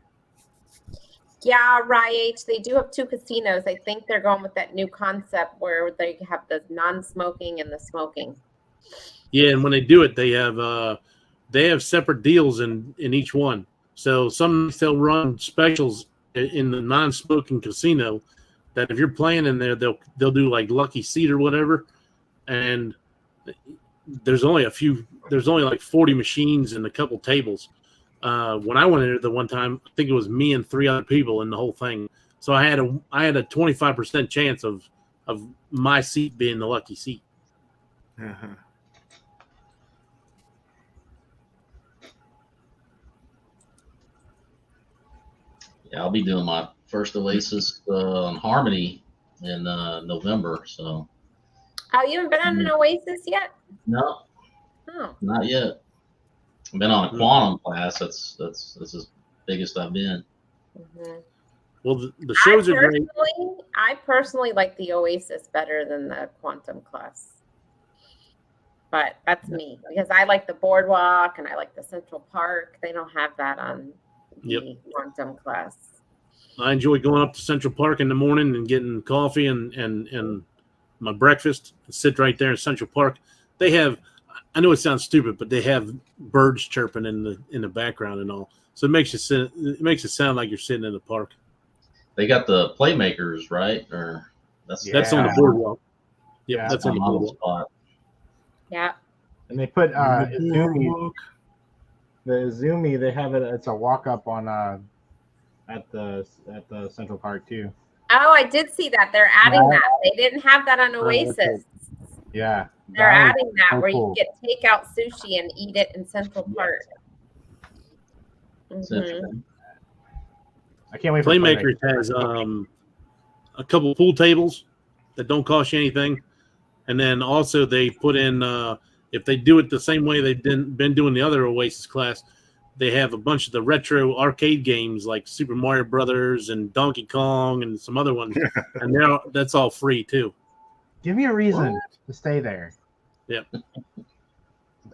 Yeah, right. They do have 2 casinos. I think they're going with that new concept where they have the non-smoking and the smoking. Yeah, and when they do it, they have separate deals in each one. So some they'll run specials in the non-smoking casino that if you're playing in there, they'll do like lucky seat or whatever, and there's only like 40 machines and a couple tables. When I went in there the one time, I think it was me and 3 other people in the whole thing. So I had a 25% chance of my seat being the lucky seat. Uh-huh. Yeah, I'll be doing my first Oasis on Harmony in November. So Oh, you haven't been on an Oasis yet? no, Oh, not yet. I've been on a quantum class. That's as biggest I've been. mhm. Well, the shows are great. I personally like the Oasis better than the Quantum class. But that's me because I like the boardwalk and I like the Central Park. They don't have that on the Quantum class. I enjoy going up to Central Park in the morning and getting coffee and my breakfast. Sit right there in Central Park. They have, I know it sounds stupid, but they have birds chirping in the background and all. So it makes it sound like you're sitting in the park. They got the playmakers, right? Or That's on the boardwalk. Yep, Yeah. that's on the boardwalk. spot. Yeah. And they put Izumi, Boardwalk. the Izumi. They have it. It's a walk up on at the Central Park too. Oh, I did see that. They're adding that. They didn't have that on Oasis. Yeah, They're that was adding that so where cool. you get takeout sushi and eat it in Central Park. It's Mhm. interesting. I can't wait for Playmakers has a couple pool tables that don't cost you anything, and then also they put in if they do it the same way they've been doing the other Oasis class, they have a bunch of the retro arcade games like Super Mario Brothers and Donkey Kong and some other ones, and that's all free too. Give me a reason to stay there. Yep.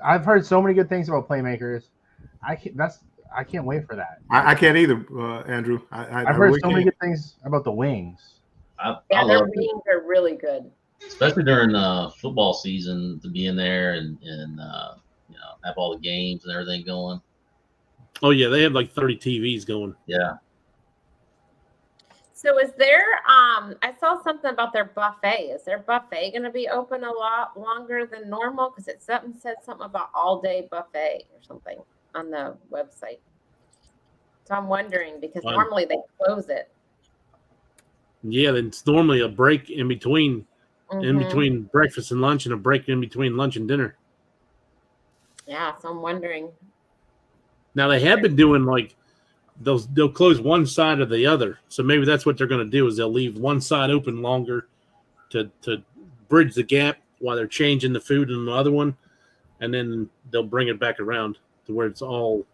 I've heard so many good things about Playmakers. I can't wait for that. I can't either, Andrew. I've heard so many good things about the wings. I Yeah, their love it, wings are really good. especially during football season, to be in there and have all the games and everything going. Oh yeah, they have like 30 TVs going. Yeah, So is there I saw something about their buffet. Is their buffet going to be open a lot longer than normal? Because it said something about all day buffet or something on the website. So I'm wondering because normally they close it. Yeah, it's normally a break in between Mhm. breakfast and lunch and a break in between lunch and dinner. Yeah, so I'm wondering. Now they have been doing like they'll close one side or the other. So maybe that's what they're going to do is they'll leave one side open longer to bridge the gap while they're changing the food in the other one, and then they'll bring it back around to where it's all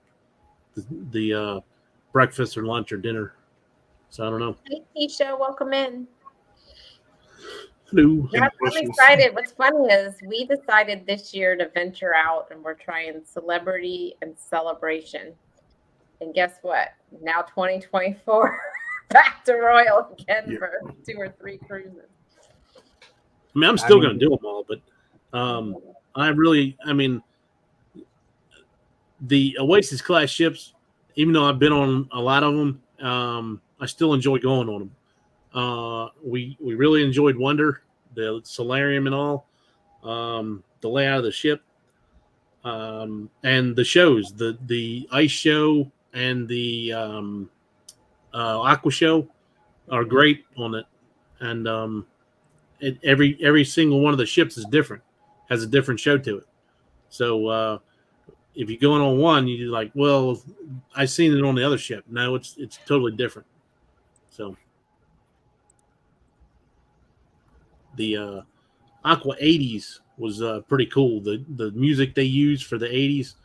the breakfast or lunch or dinner. So I don't know. Hey, Keisha, welcome in. Hello. Yeah, I'm excited. What's funny is we decided this year to venture out and we're trying celebrity and celebration. And guess what? Now 2024, back to Royal again for 2 or 3 cruises. I mean, I'm still going to do them all, but the Oasis class ships, even though I've been on a lot of them, I still enjoy going on them. We really enjoyed Wonder, the Solarium and all, the layout of the ship, and the shows, the ice show and the aqua show are great on it. And every single one of the ships is different, has a different show to it. So if you're going on one, you're like, well, I've seen it on the other ship. No, it's totally different. So the Aqua 80s was pretty cool. The music they used for the 80s.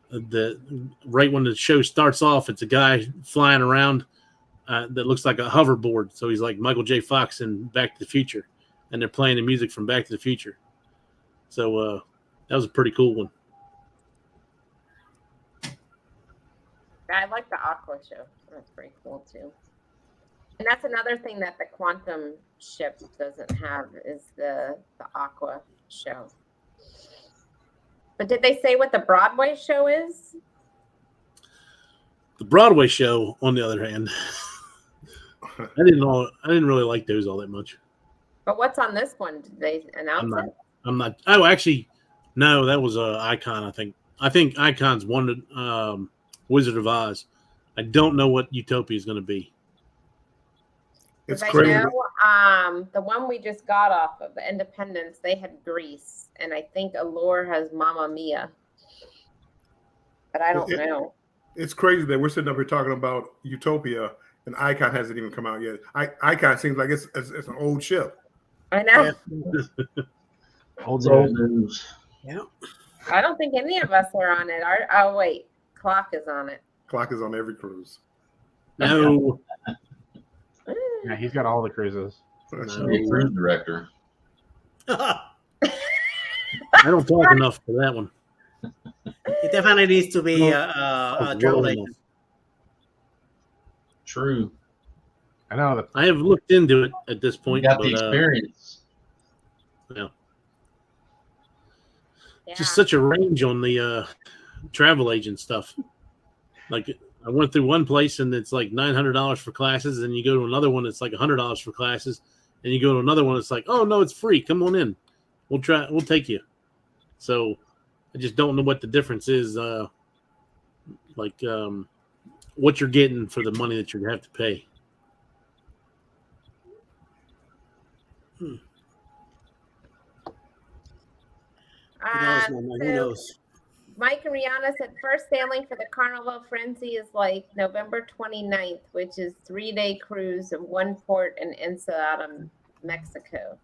The right when the show starts off, it's a guy flying around that looks like a hoverboard. So he's like Michael J. Fox in Back to the Future, and they're playing the music from Back to the Future. So that was a pretty cool one. I like the Aqua show. That's pretty cool too. And that's another thing that the Quantum ship doesn't have is the Aqua show. But did they say what the Broadway show is? The Broadway show, on the other hand, I didn't really like those all that much. But what's on this one? Did they announce it? I'm not. Oh, actually, no. That was Icon. I think. I think Icon's one Wizard of Oz. I don't know what Utopia is going to be. It's I crazy. know the one we just got off of Independence, they had Grease, and I think Allure has Mamma Mia. But I don't know. It's crazy that we're sitting up here talking about Utopia and Icon hasn't even come out yet. Icon seems like it's an old ship. I know. Old news. Yeah. I don't think any of us are on it. Oh wait, Klock is on it. Klock is on every cruise. No. Yeah, he's got all the cruises. Should be a cruise director. I don't talk enough for that one. It definitely needs to be a travel agent. True. I know that. I have looked into it at this You point. got but, the experience. Yeah. Yeah. Just such a range on the travel agent stuff. Like I went through one place and it's like $900 for classes, and you go to another one, it's like $100 for classes, and you go to another one, it's like, oh no, it's free. Come on in. We'll take you. So I just don't know what the difference is. What you're getting for the money that you have to pay. Who knows, Mama? Who knows? Mike and Rihanna said first sailing for the Carnival Frenzy is like November 29th, which is 3-day cruise of one port in Ensenada, Mexico.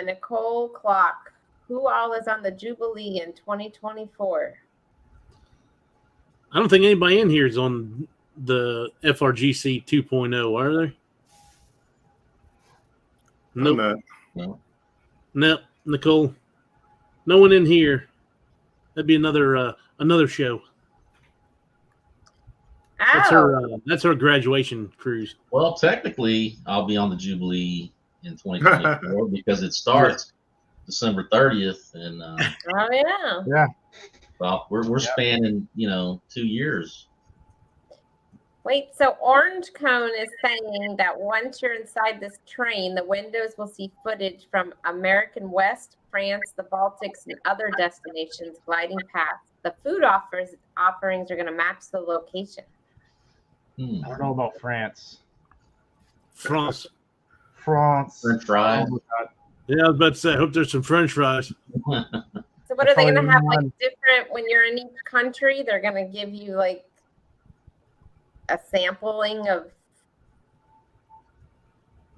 Nicole Klock, who all is on the Jubilee in 2024? I don't think anybody in here is on the FRGC 2.0, are they? Nope. I'm No. Nope. Nicole. No one in here. That'd be another show. That's her graduation cruise. Well, technically, I'll be on the Jubilee in 2024 because it starts December 30th, and Oh yeah. Yeah. well, we're spanning 2 years. Wait, so Orange Cone is saying that once you're inside this train, the windows will see footage from American West, France, the Baltics, and other destinations gliding past. The food offerings are going to match the location. I don't know about France. France. France. French fries. Yeah, I was about to say, I hope there's some French fries. So what are they going to have like Probably different when you're in each country? They're going to give you like a sampling of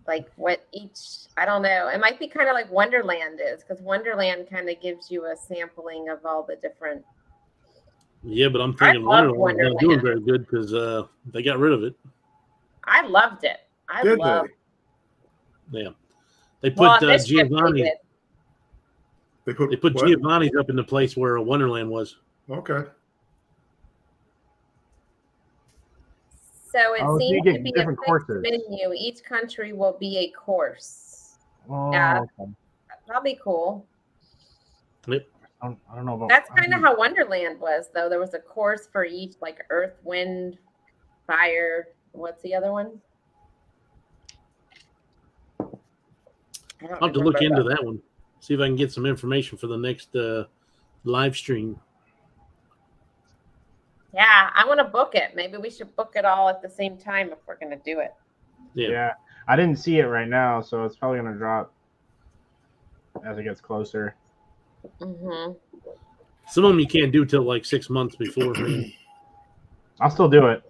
like what each, I don't know. It might be kind of like Wonderland is, because Wonderland kind of gives you a sampling of all the different. Yeah, but I'm thinking Wonderland's not doing very good because they got rid of it. I loved it. Did loved. Yeah, they put Giovanni. They They what? put Giovanni's up in the place where Wonderland was. Okay. So it Oh, so you seems get to be a different fixed courses. menu. Each country will be a course. Oh, Yeah. okay. That'll be cool. I don't know about. That's kind of how Wonderland was, though. There was a course for each, like earth, wind, fire. What's the other one? I'll have to look into that one. See if I can get some information for the next live stream. Yeah, I want to book it. Maybe we should book it all at the same time if we're going to do it. Yeah. I didn't see it right now, so it's probably gonna drop as it gets closer. Mm-hmm. Some of them you can't do till like 6 months before. I'll still do it.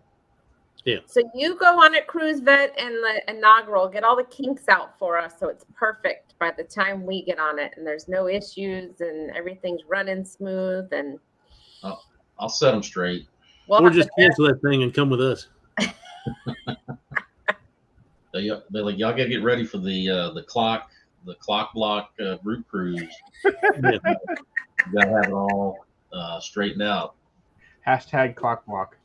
So you go on it, Cruise Vet, and the inaugural. Get all the kinks out for us so it's perfect by the time we get on it, and there's no issues, and everything's running smooth. And I'll set them straight. we'll Or have just the best- cancel that thing and come with us. They're like, y'all gotta get ready for the clock block group cruise. Yeah. You gotta have it all straightened out. Hashtag clock block.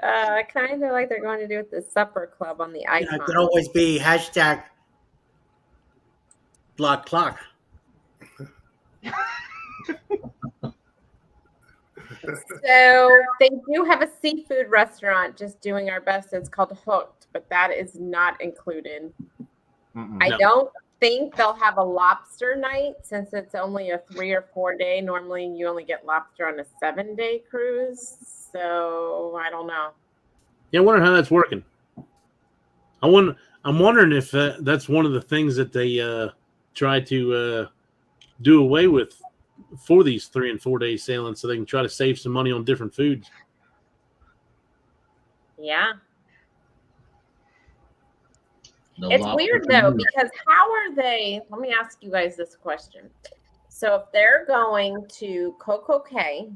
I kind of like they're going to do with the supper club on the icon. It could always be hashtag block clock. So they do have a seafood restaurant, just doing our best. It's called Hooked, but that is not included. Mm-mm. I No. don't think they'll have a lobster night since it's only a 3 or 4 day. Normally you only get lobster on a 7-day cruise. So I don't know. Yeah, I wonder how that's working. I'm wondering if that's one of the things that they try to do away with for these 3 and 4 day sailings, so they can try to save some money on different foods. Yeah. No It's lobster weird for though, you. because how are they? Let me ask you guys this question. So if they're going to Coco Cay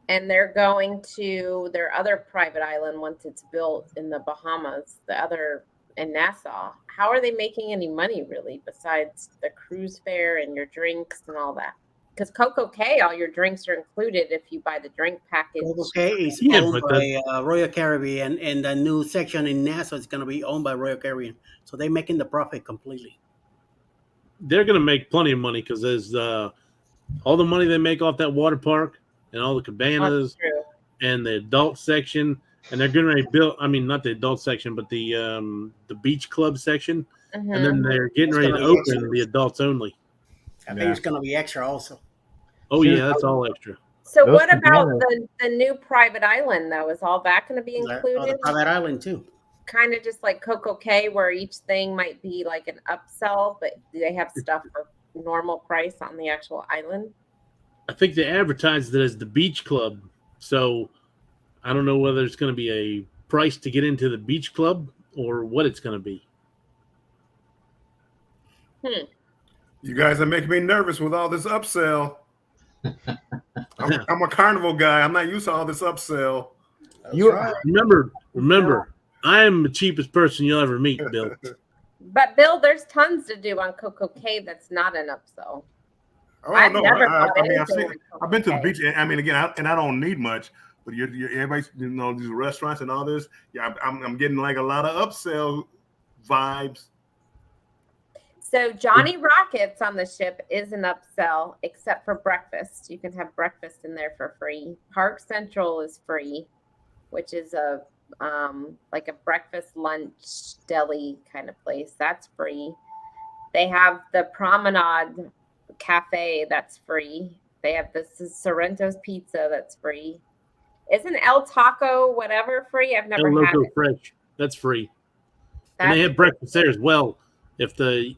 and they're going to their other private island once it's built in the Bahamas, the other in Nassau, how are they making any money really besides the cruise fare and your drinks and all that? Because Coco Cay, all your drinks are included if you buy the drink package. Okay, it's Yeah, owned but by Royal Caribbean, and the new section in Nassau is going to be owned by Royal Caribbean. So they're making the profit completely. They're going to make plenty of money because there's all the money they make off that water park and all the cabanas That's true. and the adult section, and they're getting ready to build. I mean, not the adult section, but the beach club section, and then they're getting It's ready to gonna be open extra. the adults only. I think it's going to be extra also. Oh Shoot. yeah, that's all extra. So Those what about cabanas- the new private island though? Is all that going to be included? The private island too. Kind of just like Coco Cay, where each thing might be like an upsell, but they have stuff for normal price on the actual island. I think they advertised it as the beach club, so I don't know whether it's going to be a price to get into the beach club or what it's going to be. You guys are making me nervous with all this upsell. I'm a carnival guy. I'm not used to all this upsell. You- right. Remember, I am the cheapest person you'll ever meet, Bill. But Bill, there's tons to do on Coco Cay that's not an upsell. Oh I've no! never I bought mean, anything on I've been to the Coco Cay. beach. I mean, again, I don't need much, but everybody's these restaurants and all this. Yeah, I'm getting like a lot of upsell vibes. So Johnny Rockets on the ship is an upsell, except for breakfast. You can have breakfast in there for free. Park Central is free, which is a like a breakfast lunch deli kind of place. That's free. They have the Promenade Cafe that's free. They have this is Sorrento's Pizza that's free. Isn't El Taco whatever free? I've never El had Loco it. Fresh, that's free, and they have breakfast there as well. If the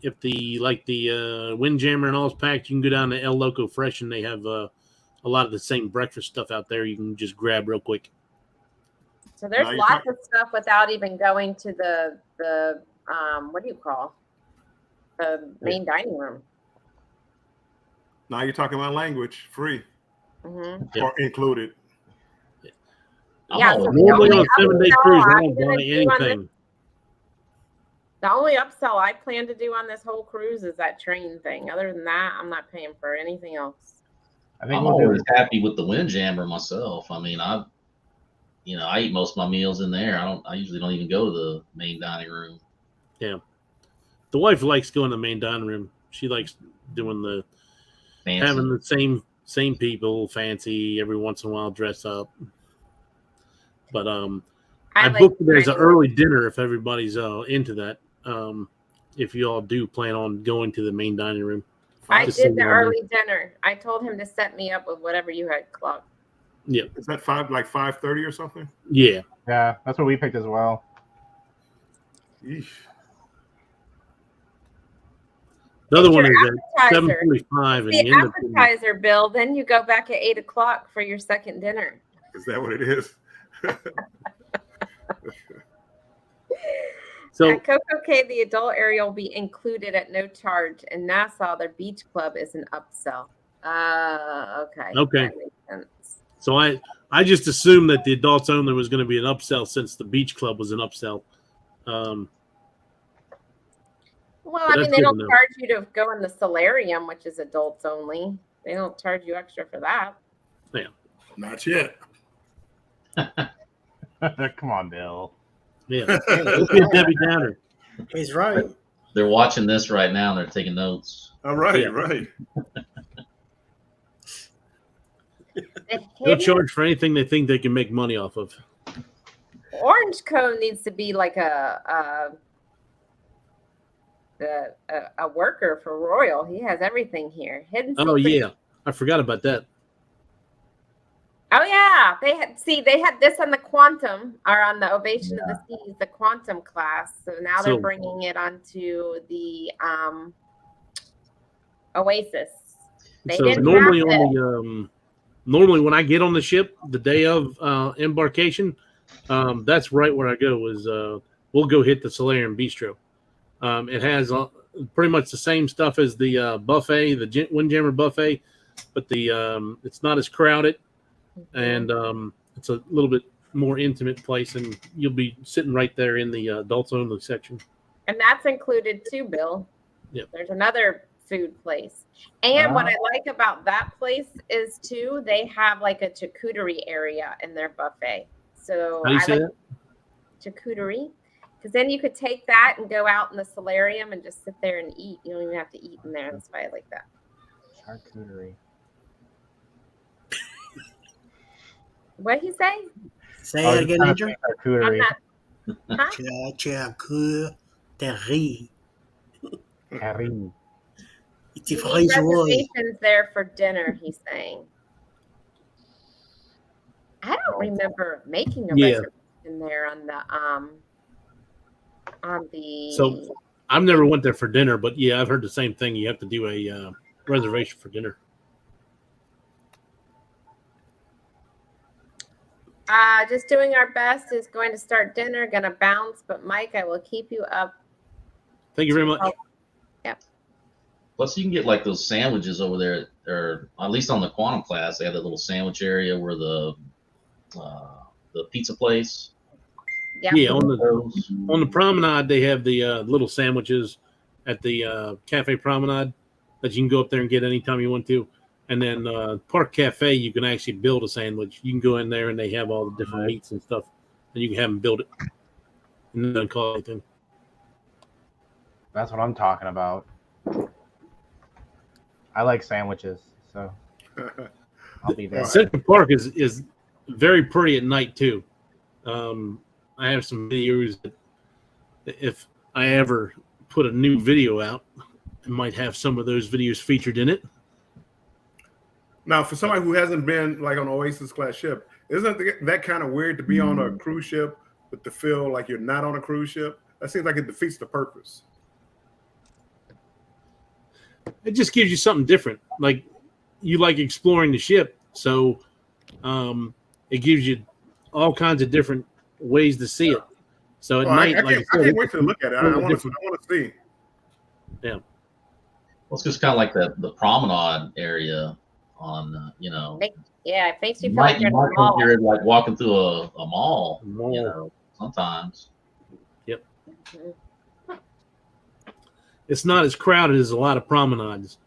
Windjammer and all is packed, you can go down to El Loco Fresh, and they have a lot of the same breakfast stuff out there. You can just grab real quick. So there's Now you're lots of stuff without even going to the what do you call the main dining room. Now you're talking my language, free Mm-hmm. Yeah. or included. Yeah, so the Normally only on a 7-day upsell cruise, I I'm don't gonna buy do on anything. The only upsell I plan to do on this whole cruise is that train thing. Other than that, I'm not paying for anything else. I think I'm we'll do always happy with the Windjammer myself. I mean, I eat most of my meals in there. I usually don't even go to the main dining room. The wife likes going to the main dining room. She likes doing the Fancy. having the same people, fancy every once in a while, dress up. But I like booked it as an dining early dinner if everybody's into that. If you all do plan on going to the main dining room, I Just did so the you know. early dinner. I told him to set me up with whatever you had, Klock. Is that 5:30 or something? yeah. Yeah, that's what we picked as well. Eesh. The other It's one your is at appetizer. 7:45, and The you end up getting- appetizer, Bill. Then you go back at 8:00 for your second dinner. Is that what it is? So At Coco Cay, the adult area will be included at no charge. In Nassau, their beach club is an upsell. Okay. Okay. That makes sense. So I just assumed that the adults only was going to be an upsell since the beach club was an upsell. Well, But I mean, that's they good don't to know. charge you to go in the solarium, which is adults only. They don't charge you extra for that. Not yet. Come on, Bill. Yeah, don't be a Debbie Downer. He's right. They're watching this right now and they're taking notes. All right, Yeah. right. The They'll Hidden charge for anything they think they can make money off of. Orange Cone needs to be like a worker for Royal. He has everything here. Hidden Oh secret. yeah, I forgot about that. Oh yeah, they had this on the Quantum or on the Ovation of the Seas, the Quantum class. So now they're So- bringing it onto the Oasis. They So didn't normally have on it. the normally when I get on the ship the day of embarkation, that's right where I go. Is we'll go hit the Solarium Bistro. It has pretty much the same stuff as the buffet, the Windjammer buffet, but the it's not as crowded, and it's a little bit more intimate place, and you'll be sitting right there in the adults only section. And that's included too, Bill. Yep. There's another food place. And what I like about that place is too, they have like a charcuterie area in their buffet. So How do you I say like charcuterie. Because then you could take that and go out in the solarium and just sit there and eat. You don't even have to eat in there. That's why I like that. Charcuterie. What'd he say? Say Oh, it again, Andrew. I'm Charcuterie. not. Huh? Charcuterie. Charcuterie. It's You a need French word. reservations there for dinner, he's saying. I don't remember making a Yeah. reservation there on the So I've never went there for dinner, but yeah, I've heard the same thing. You have to do a reservation for dinner. Just doing our best is going to start dinner, gonna bounce, but Mike, I will keep you up. Thank you very much. Plus, you can get like those sandwiches over there, or at least on the Quantum class, they have that little sandwich area where the pizza place. Yeah. Yeah, on the promenade, they have the little sandwiches at the Cafe Promenade that you can go up there and get anytime you want to. And then Park Cafe, you can actually build a sandwich. You can go in there and they have all the different meats and stuff, and you can have them build it. And then call it anything. That's what I'm talking about. I like sandwiches, so I'll be there. Central Park is very pretty at night too. I have some videos that if I ever put a new video out, I might have some of those videos featured in it. Now, for somebody who hasn't been like on Oasis class ship, isn't that kind of weird to be on a cruise ship but to feel like you're not on a cruise ship? That seems like it defeats the purpose. It just gives you something different. Like you like exploring the ship, so it gives you all kinds of different ways to see it. So at night, I like can't wait to look at it. I want different. to see. Yeah. Well, it's just kind of like the promenade area on, Yeah, it makes you you feel like might you're in the think mall. you're like walking through a mall, Mall. sometimes. It's not as crowded as a lot of promenades.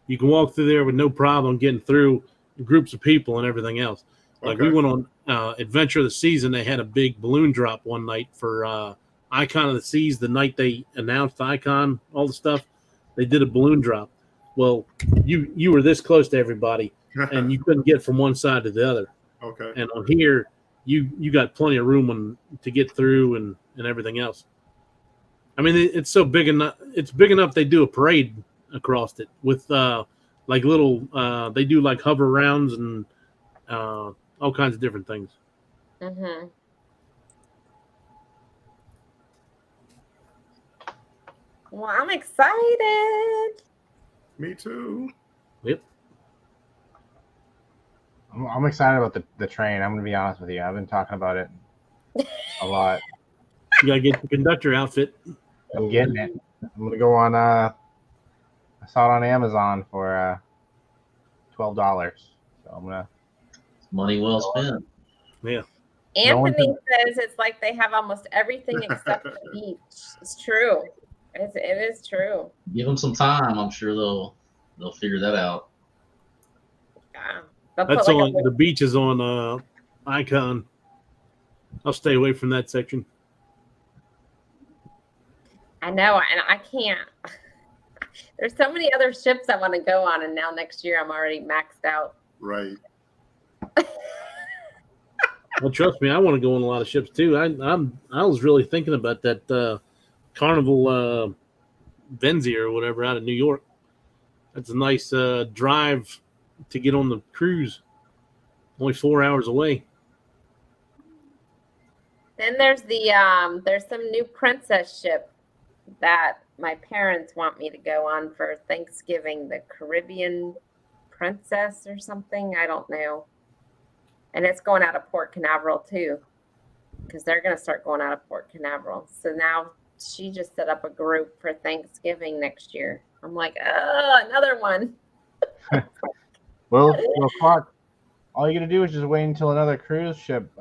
You can walk through there with no problem getting through groups of people and everything else. Like we went on Adventure of the Seas, and they had a big balloon drop one night for Icon of the Seas. The night they announced Icon, all the stuff, they did a balloon drop. Well, you were this close to everybody, and you couldn't get from one side to the other. Okay. And on here, you got plenty of room to get through and everything else. I mean, it's so big enough. It's big enough they do a parade across it with like little. They do like hover rounds and all kinds of different things. Mm-hmm. Well, I'm excited. Me too. Yep. I'm excited about the train. I'm going to be honest with you. I've been talking about it a lot. You gotta get the conductor outfit. I'm getting it. I'm going to go on. I saw it on Amazon for $12. So I'm going to. Money well spent. Yeah. Anthony says it's like they have almost everything except the beach. It's true. It is true. Give them some time. I'm sure they'll figure that out. Yeah. They'll That's put like on the beach is on Icon. I'll stay away from that section. I know, and I can't. There's so many other ships I want to go on, and now next year I'm already maxed out. Right. Well, trust me, I want to go on a lot of ships too. I was really thinking about that Carnival Venzi or whatever out of New York. That's a nice drive to get on the cruise. Only 4 hours away. Then there's some new princess ship that my parents want me to go on for Thanksgiving, the Caribbean Princess or something. I don't know. And it's going out of Port Canaveral too, because they're going to start going out of Port Canaveral. So now she just set up a group for Thanksgiving next year. I'm like, oh, another one. Well, Klock, all you got to do is just wait until another cruise ship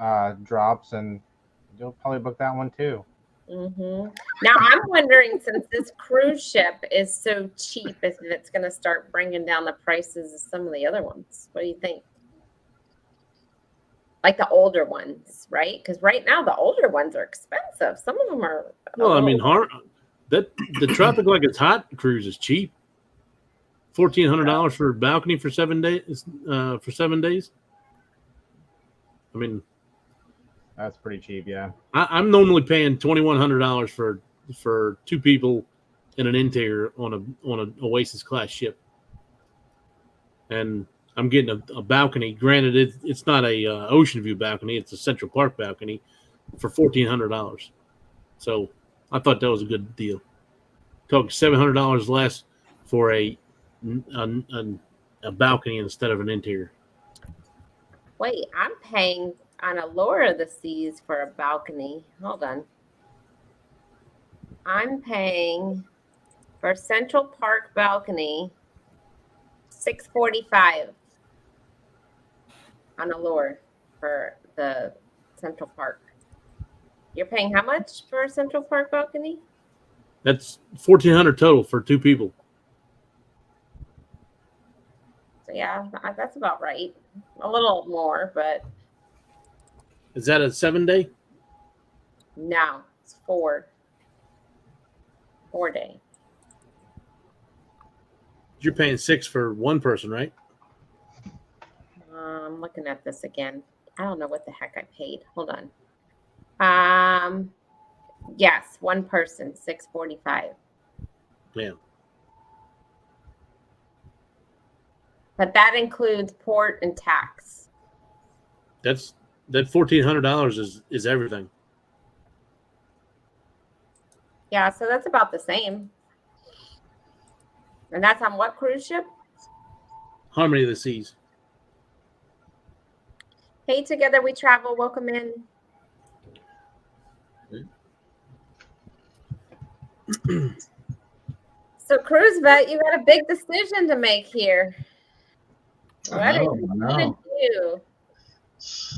drops, and you'll probably book that one too. Now I'm wondering, since this cruise ship is so cheap, if it's going to start bringing down the prices of some of the other ones. What do you think? Like the older ones, right? Because right now the older ones are expensive. Some of them are. Well, I mean, the Tropic Like It's Hot cruise is cheap. $1,400 for a balcony for 7 days. For 7 days. I mean, That's pretty cheap, yeah. I'm normally paying $2,100 for two people in an interior on an Oasis class ship, and I'm getting a balcony. Granted, it's not a ocean view balcony; it's a Central Park balcony for $1,400. So I thought that was a good deal. Took $700 less for a balcony instead of an interior. Wait, I'm paying on Allure of the Seas for a balcony. Hold on. I'm paying for Central Park balcony $645 on Allure for the Central Park. You're paying how much for a Central Park balcony? That's $1,400 total for two people. So yeah, that's about right. A little more, but Is that a 7 day? no, it's 4 day. You're paying $6 for one person, right? I'm looking at this again. I don't know what the heck I paid. Hold on. Yes, one person, $645. Yeah. But that includes port and tax. That $1,400 is everything. Yeah, so that's about the same. And that's on what cruise ship? Harmony of the Seas. Hey, Together We Travel. Welcome in. So, Cruise Vet, you got a big decision to make here. What are you going to do?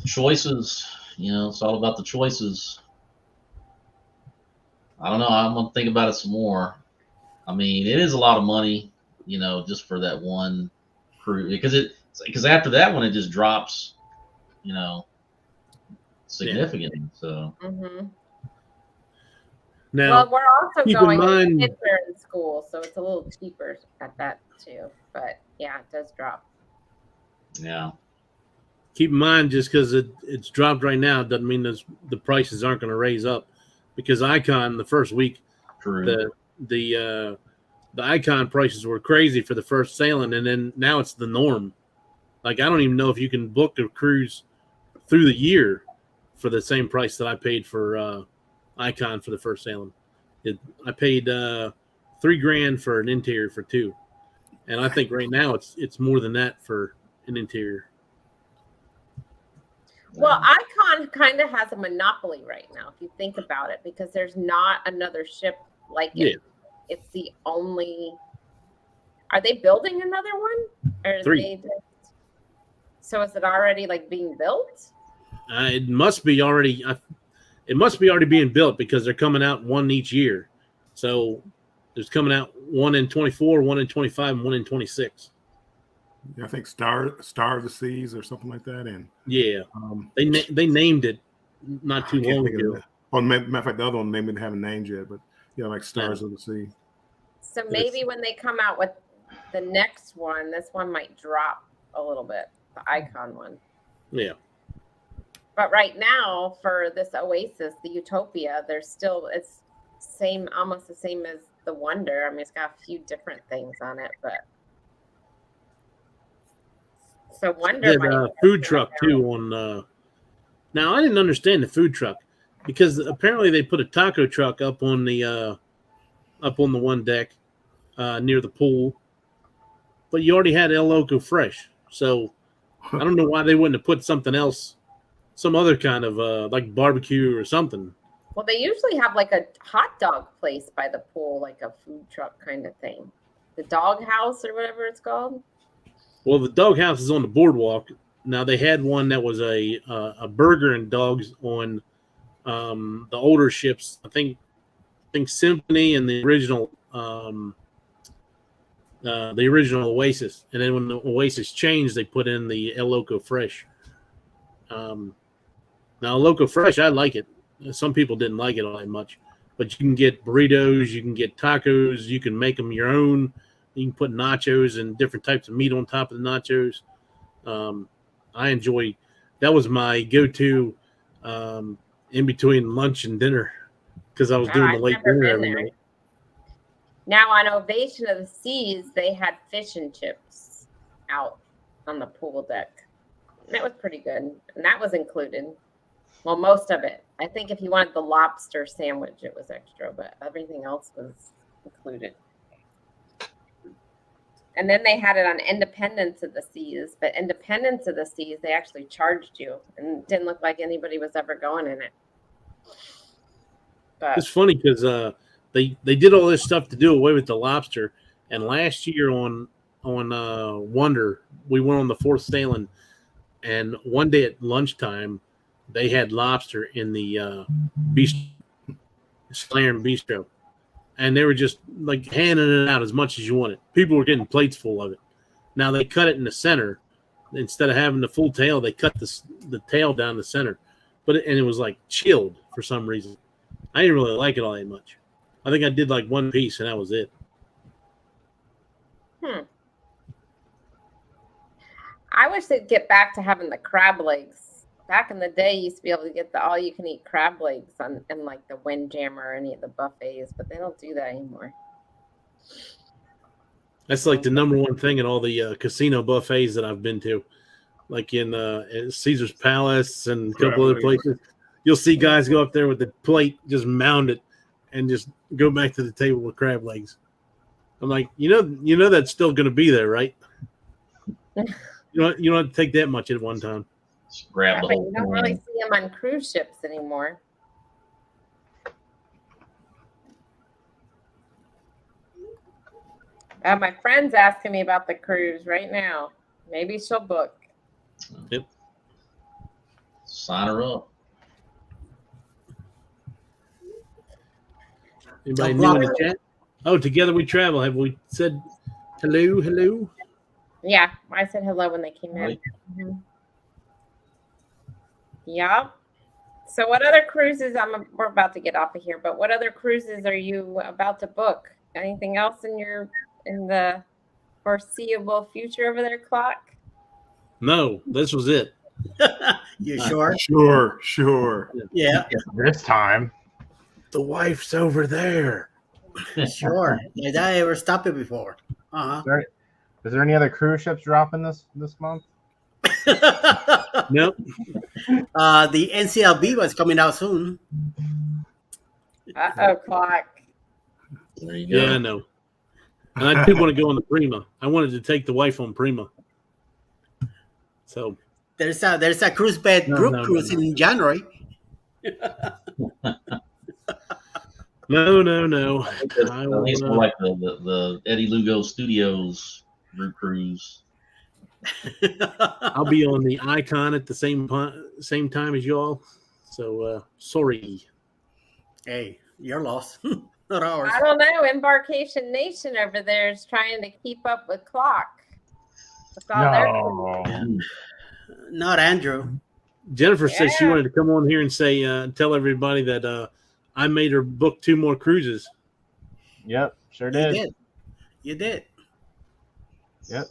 Choices. It's all about the choices. I don't know. I'm gonna think about it some more. I mean, it is a lot of money, just for that one cruise, because after that one it just drops, significantly. Yeah. So. Mm-hmm. Now, well, we're also keep going in mind, kids are in school, so it's a little cheaper at that too. But yeah, it does drop. Yeah. Keep in mind, just because it's dropped right now doesn't mean the prices aren't going to raise up. Because Icon the first week, True. the Icon prices were crazy for the first sailing, and then now it's the norm. Like, I don't even know if you can book a cruise through the year for the same price that I paid for Icon for the first sailing. I paid $3,000 for an interior for two, and I think right now it's more than that for an interior. Well, Icon kind of has a monopoly right now, if you think about it, because there's not another ship like it. Yeah. It's the only. Are they building another one? Or Three. So is it already being built? It must be already. It must be already being built because they're coming out one each year. So there's coming out one in 24, one in 25, and one in 26. I think Star of the Seas or something like that. And yeah, they named it not too long ago. Well, matter of fact, the other one they didn't have a name yet, but like Stars of the Sea. So maybe when they come out with the next one, this one might drop a little bit. The Icon one. Yeah. But right now, for this Oasis, the Utopia, it's almost the same as the Wonder. I mean, it's got a few different things on it, but so Wonder That might food truck too on. Now I didn't understand the food truck because apparently they put a taco truck up on the one deck near the pool, but you already had El Loco Fresh, so I don't know why they wouldn't have put something else, some other kind of like barbecue or something. Well, they usually have like a hot dog place by the pool, like a food truck kind of thing. The Dog House or whatever it's called. Well, the Doghouse is on the boardwalk. Now they had one that was a burger and dogs on the older ships. I think Symphony and the original Oasis, and then when the Oasis changed, they put in the El Loco Fresh. Now El Loco Fresh, I like it. Some people didn't like it all that much, but you can get burritos, you can get tacos, you can make them your own. You can put nachos and different types of meat on top of the nachos. I enjoy. That was my go-to in between lunch and dinner because I was doing the I've late never dinner been every there. night. Now on Ovation of the Seas, they had fish and chips out on the pool deck. That was pretty good, and that was included. Well, most of it. I think if you wanted the lobster sandwich, it was extra, but everything else was included. And then they had it on Independence of the Seas, but Independence of the Seas, they actually charged you, and it didn't look like anybody was ever going in it. But It's funny because they did all this stuff to do away with the lobster, and last year on Wonder, we went on the fourth sailing, and one day at lunchtime, they had lobster in the bistro, and they were just like handing it out as much as you wanted. People were getting plates full of it. Now they cut it in the center instead of having the full tail. They cut the tail down the center, and it was like chilled for some reason. I didn't really like it all that much. I think I did like one piece, and that was it. I wish they'd get back to having the crab legs. Back in the day, you used to be able to get the all-you-can-eat crab legs in like the Windjammer or any of the buffets, but they don't do that anymore. That's like the number one thing in all the casino buffets that I've been to, like in Caesar's Palace and a couple other places. You'll see guys go up there with the plate, just mound it, and just go back to the table with crab legs. I'm like, you know that's still going to be there, right? You don't have to take that much at one time. Just grab the But whole you don't really thing. see them on cruise ships anymore. My friend's asking me about the cruise right now. Maybe she'll book. Yep. Sign her up. Anybody new in the chat? Oh, Together We Travel. Have we said hello? Hello? Yeah, I said hello when they came in. Right. Mhm. Yeah. So what other cruises, we're about to get off of here, but what other cruises are you about to book? Anything else in the foreseeable future over there, Klock? No, this was it. You sure? Sure. Yeah, This time. The wife's over there. sure. Did I ever stop it before? Is there any other cruise ships dropping this month? Nope. The NCLB was coming out soon. Uh-oh, Klock. There you go. Yeah, I know. And I did want to go on the Prima. I wanted to take the wife on Prima. So There's a cruise bed group cruise in January. no. I think it's more like the Eddie Lugo Studios group cruise. I'll be on the Icon at the same time as y'all. So sorry. Hey, you're lost. Not ours. I don't know. Embarkation Nation over there is trying to keep up with Klock. With all their No. Not Andrew. Jennifer said she Yeah. wanted to come on here and say, tell everybody that I made her book 2 more cruises. Yep, sure You did. did. You did. Yep.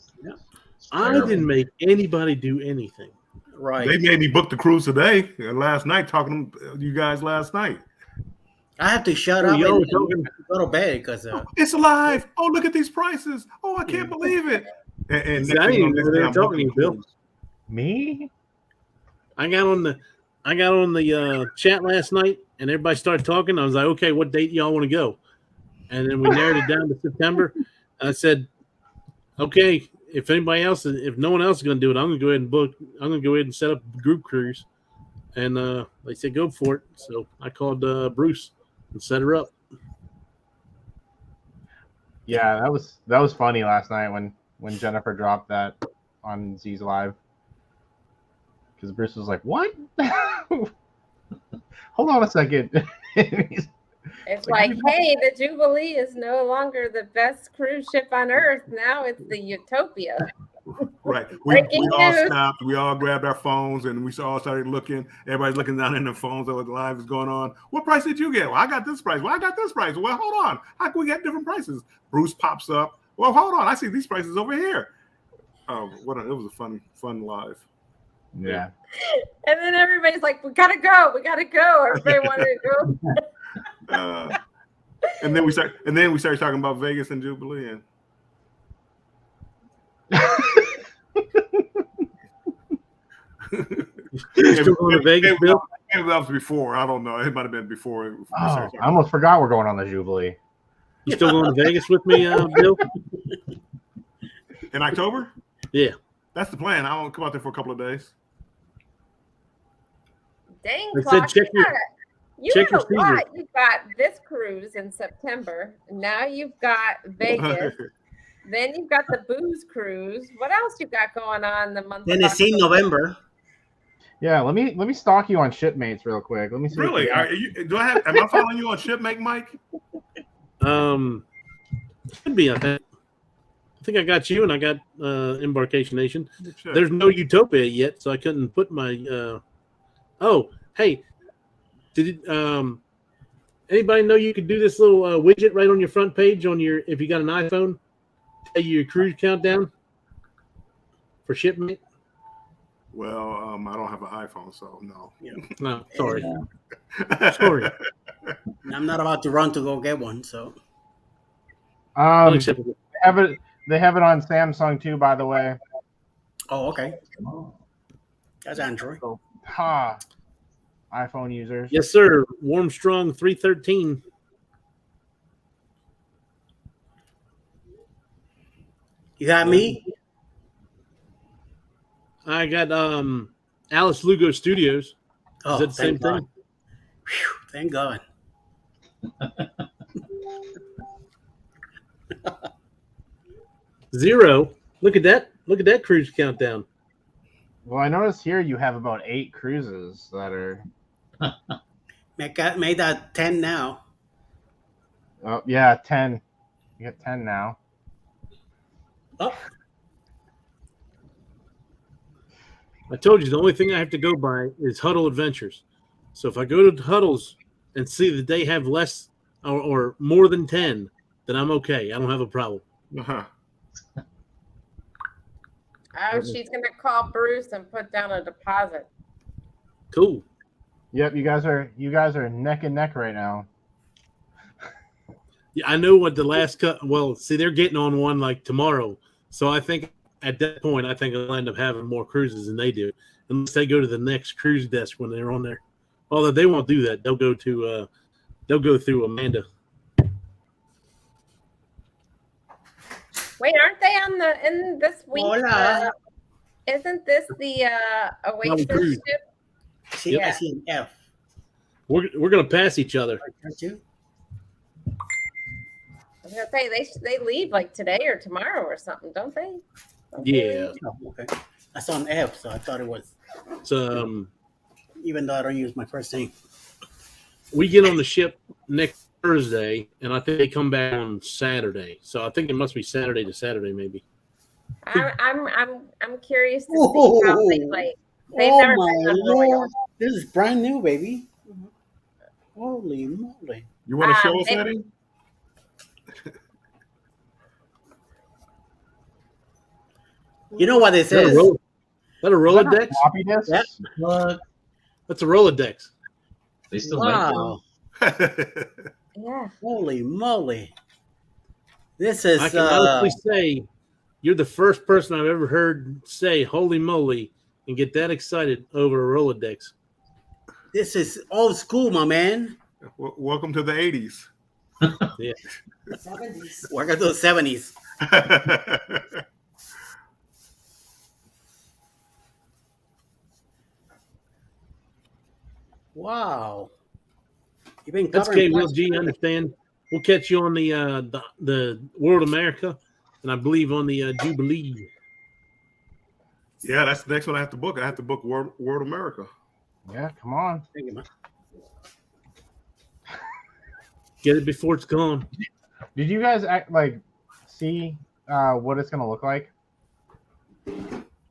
I didn't make anybody do anything. Right. They made me book the cruise today and last night, talking to you guys last night. I have to shut Oh, up y'all and were talking. go to bed because It's alive. Oh, look at these prices. Oh, I can't believe it. And See, next I thing you didn't know, even know they were I'm talking booking to you, the Bill. cruise. Me? I got on the chat last night, and everybody started talking. I was like, okay, what date y'all want to go? And then we narrowed it down to September. I said, okay, if no one else is going to do it, I'm going to go ahead and book. I'm going to go ahead and set up a group cruise. And they said, go for it. So I called Bruce and set her up. Yeah, that was funny last night when Jennifer dropped that on Z's Live. Because Bruce was like, "What? Hold on a second." It's like, hey, the Jubilee is no longer the best cruise ship on earth. Now it's the Utopia. Right. We Breaking all news. stopped. We all grabbed our phones and we all started looking. Everybody's looking down in their phones at what the live is going on. What price did you get? Well, I got this price. Well, I got this price. Well, hold on. How can we get different prices? Bruce pops up. Well, hold on. I see these prices over here. Oh, it was a fun live. Yeah. And then everybody's like, we gotta go. We gotta go. Everybody wanted to go. And then we started talking about Vegas and Jubilee and You still going to Vegas, Bill? Maybe that was before. I don't know. It might have been before. Oh, I almost forgot we're going on the Jubilee. You still going to Vegas with me, Bill? In October? Yeah. That's the plan. I won't come out there for a couple of days. Dang, They said Klock, check you your got a lot. season. You've got this cruise in September. Now you've got Vegas. Then you've got the booze cruise. What else you got going on the month? then of it's in October? November. Yeah, let me stalk you on Shipmates real quick. Let me see. Really? Am I following you on Shipmate, Mike? Could be. I think I got you, and I got Embarkation Nation. Check. There's no Utopia yet, so I couldn't put my. Oh, hey, did anybody know you could do this little widget right on your front page if you got an iPhone? Tell you your cruise countdown for Shipmate. Well, I don't have an iPhone, so no. No, sorry. Sorry. I'm not about to run to go get one, so Unacceptable. They have it on Samsung too, by the way. oh okay. That's Android. So, iPhone users. Yes, sir. Warm Strong 313. You got me? I got Alice Lugo Studios. Oh, Is that the same thank God. thing? Whew, thank God. Zero. Look at that. Look at that cruise countdown. Well, I noticed here you have about 8 cruises that are. Made that 10 now. Oh yeah, 10. You got 10 now. Oh, I told you the only thing I have to go by is Huddle Adventures. So if I go to Huddles and see that they have less or more than 10, then I'm okay. I don't have a problem. Uh-huh. Oh, she's gonna call Bruce and put down a deposit. Cool. Yep, you guys are neck and neck right now. Yeah, I know what the last cut. Well, see, they're getting on one like tomorrow. So I think at that point, I think I'll end up having more cruises than they do, unless they go to the next cruise desk when they're on there. Although they won't do that, they'll go through Amanda. Wait, aren't they in this week? Hola. Isn't this the Oasis cruise. ship? see, Yeah. I see an F. We're gonna pass each other. Don't you? I was gonna say they leave like today or tomorrow or something, don't they? Don't they Yeah. leave? Oh, okay. I saw an F, so I thought it was, So even though I don't use my first name. we get on the ship next Thursday, and I think they come back on Saturday. So I think it must be Saturday to Saturday, maybe. I'm curious to see how they like. They've Oh never my been on Royal. Lord. This is brand new, baby. Holy moly. You want to show us, they- Eddie? You know what this They're is? roll- that a Is that Rolodex? floppy disks? Yeah. What? That's a Rolodex. They still make them? Wow! Yeah. Holy moly! This is I can honestly say you're the first person I've ever heard say "Holy moly" and get that excited over a Rolodex. this is old school, my man. Welcome to the 80s. Yeah. 70s. Welcome to the 70s. Wow! You've been That's covering okay, Will quite- G. Understand. We'll catch you on the World America, and I believe on the Jubilee. Yeah, that's the next one I have to book. I have to book World America. Yeah, come on. Thank you, man. Get it before it's gone. Did you guys see what it's gonna look like?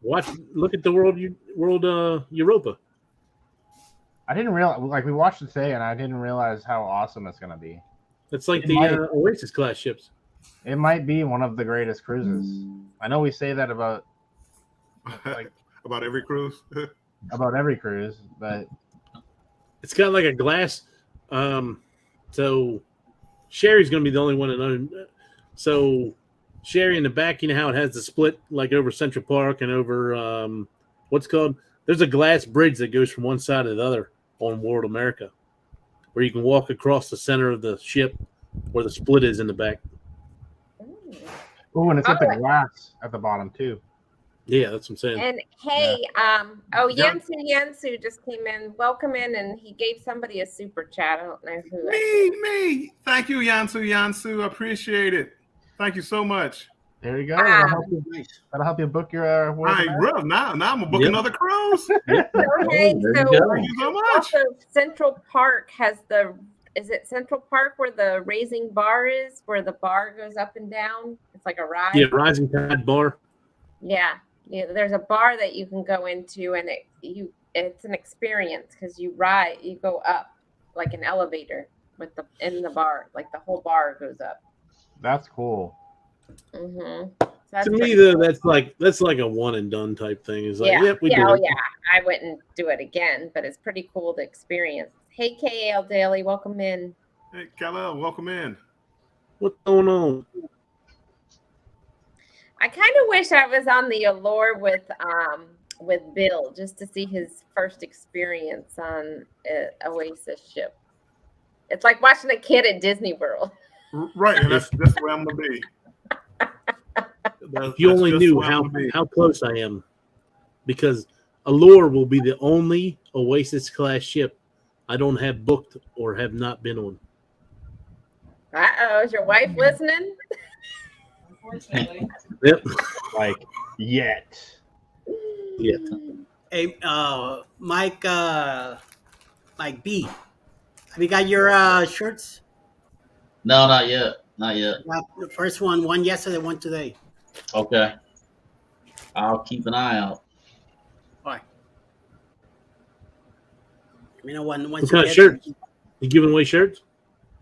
Look at the World Europa. I didn't realize. Like, we watched it today, and I didn't realize how awesome it's gonna be. It's like It the might- Oasis class ships. It might be one of the greatest cruises. I know we say that about About every cruise. every cruise, but It's got like a glass. So Sherry's going to be the only one to know. So Sherry in the back, you know how it has the split like over Central Park and over what's called. There's a glass bridge that goes from one side to the other on World America, where you can walk across the center of the ship where the split is in the back. oh, and it's got the Oh. glass at the bottom too. Yeah, that's what I'm saying. And hey, Yeah. Yansu just came in. Welcome in, and he gave somebody a super chat. I don't know who. that Me. Thank you, Yansu. I appreciate it. Thank you so much. There you go. Nice. That'll help you book your World All right, America. bro. Now I'm gonna book Yep. another cruise. So, hey, there you so go. Thank you so much. also Central Park has is it Central Park where the raising bar is, where the bar goes up and down? It's like a ride. Yeah, Rising Tide Bar. Yeah. There's a bar that you can go into, and it's an experience because you go up like an elevator in the bar, like the whole bar goes up. That's cool. Mm-hmm. So To me, though, that's like a one and done type thing. It's like, yep, we did it. yeah. I wouldn't do it again, but it's pretty cool to experience. Hey, KAL Daily, welcome in. Hey, Kal-El, welcome in. What's going on? I kind of wish I was on the Allure with Bill just to see his first experience on an Oasis ship. It's like watching a kid at Disney World. Right, and that's where I'm gonna be. If you only knew how close I am, because Allure will be the only Oasis class ship I don't have booked or have not been on. Uh-oh, is your wife listening? Unfortunately. Yep. Like, yet. Yeah. Hey, Mike B, have you got your shirts? No, not yet. Not yet. The first one yesterday, one today. Okay. I'll keep an eye out. All right. You know, once What you kind of get shirts? You giving away shirts?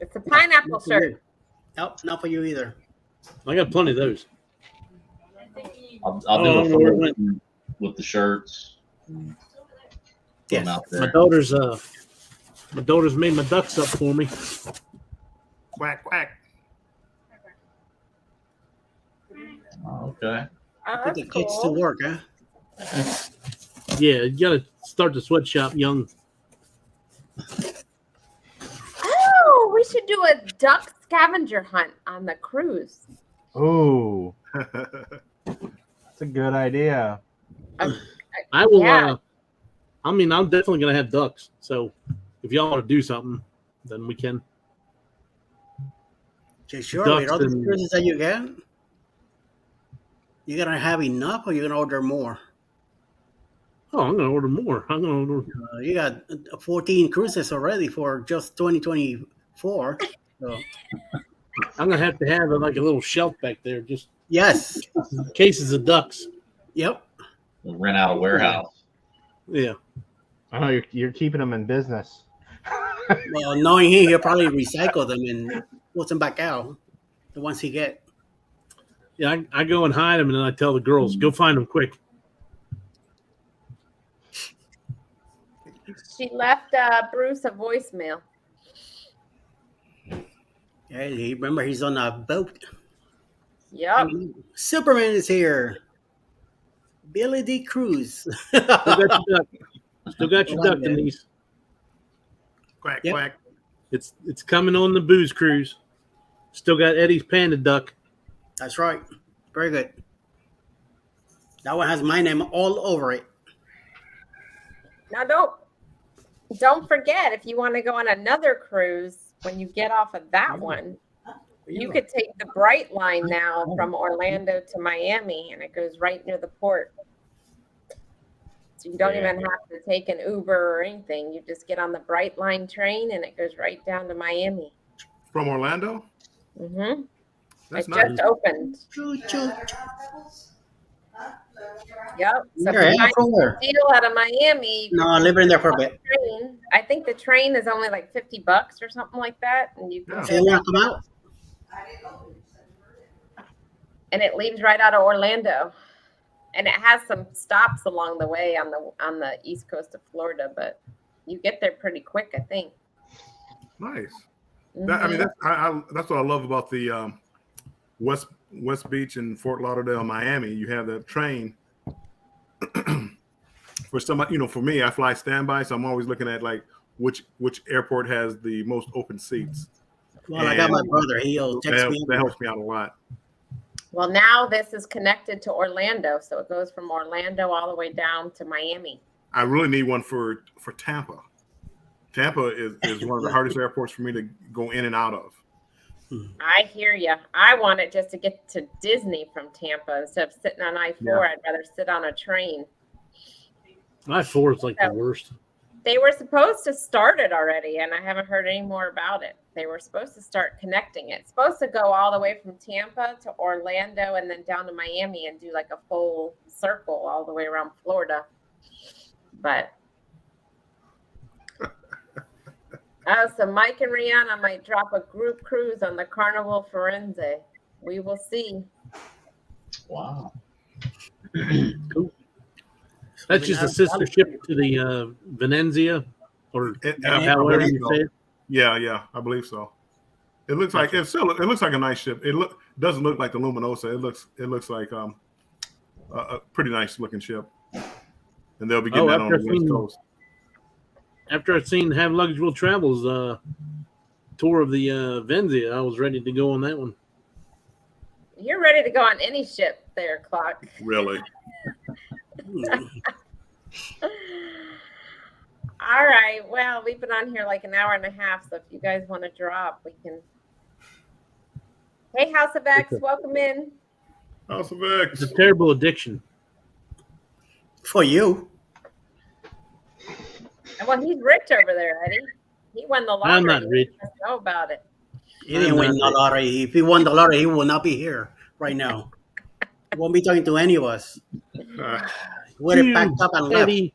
It's a pineapple Not for you. shirt. Nope, not for you either. I got plenty of those. I'll do Oh, a where it photo went. with the shirts. Put 'em Yes. out My there. daughter's made my ducks up for me. Quack quack. Oh, okay. Oh, Put the that's kids to cool. work, huh? Yeah, you got to start the sweatshop young. Oh, we should do a duck scavenger hunt on the cruise. Ooh, that's a good idea. I will. Yeah. I'm definitely gonna have ducks. So if y'all want to do something, then we can. Okay, sure. Ducks With all the and- cruises that you get, you're gonna have enough, or you're gonna order more. Oh, I'm gonna order more. I'm gonna order. You got 14 cruises already for just 2024. So I'm gonna have to have like a little shelf back there, just yes, cases of ducks. yep. We'll rent out a warehouse. Yeah. I know you're keeping them in business. Well, knowing him, he'll probably recycle them and put them back out. The ones he get. Yeah, I go and hide them, and then I tell the girls, go find them quick. She left Bruce a voicemail. Hey, remember he's on a boat. Yep. Superman is here. Billy D. Cruz. Still got your duck. Still got your duck, Denise. Quack, Yep. quack. It's coming on the booze cruise. Still got Eddie's panda duck. That's right. Very good. That one has my name all over it. Now don't forget, if you want to go on another cruise, when you get off of that one, you could take the Bright Line now from Orlando to Miami, and it goes right near the port. So you don't even have to take an Uber or anything. You just get on the Bright Line train, and it goes right down to Miami. From Orlando? Mm-hmm. That's It nice. just opened. Yep. So You're if you find from where? a deal out of Miami, you No, can I live in there for a bit. train. I think the train is only like $50 or something like that, and you can Yeah. So you want to come out? and it leaves right out of Orlando, and it has some stops along the way on the east coast of Florida, but you get there pretty quick, I think. Nice. That, I mean, that's what I love about the West Beach and Fort Lauderdale, Miami. You have that train. For somebody, for me, I fly standby, so I'm always looking at like which airport has the most open seats. Well, I got my brother. He'll text That me. helps me out a lot. Well, now this is connected to Orlando, so it goes from Orlando all the way down to Miami. I really need one for Tampa. Tampa is one of the hardest airports for me to go in and out of. I hear you. I want it just to get to Disney from Tampa instead of sitting on I-4. Yeah. I'd rather sit on a train. I-4 is like the worst. They were supposed to start it already, and I haven't heard any more about it. They were supposed to start connecting it. It's supposed to go all the way from Tampa to Orlando and then down to Miami and do like a full circle all the way around Florida. But so Mike and Rihanna might drop a group cruise on the Carnival Firenze. We will see. Wow. Cool. That's just a sister ship to the Venezia, or however you say it. Yeah, I believe so. It looks like it looks like a nice ship. It doesn't look like the Luminosa. It looks like a pretty nice looking ship. And they'll be getting that on the West Coast. After I'd seen Have Luggage Will Travel's tour of the Venezia, I was ready to go on that one. You're ready to go on any ship there, Klock. Really? All right. Well, we've been on here like an hour and a half, so if you guys want to drop, we can. Hey, House of X, welcome in. House of X. It's a terrible addiction. For you. Well, he's rich over there, Eddie. He won the lottery. I'm not rich. Let's know about it. He didn't win the lottery. If he won the lottery, he will not be here right now. He won't be talking to any of us. He would have packed up and left. Eddie,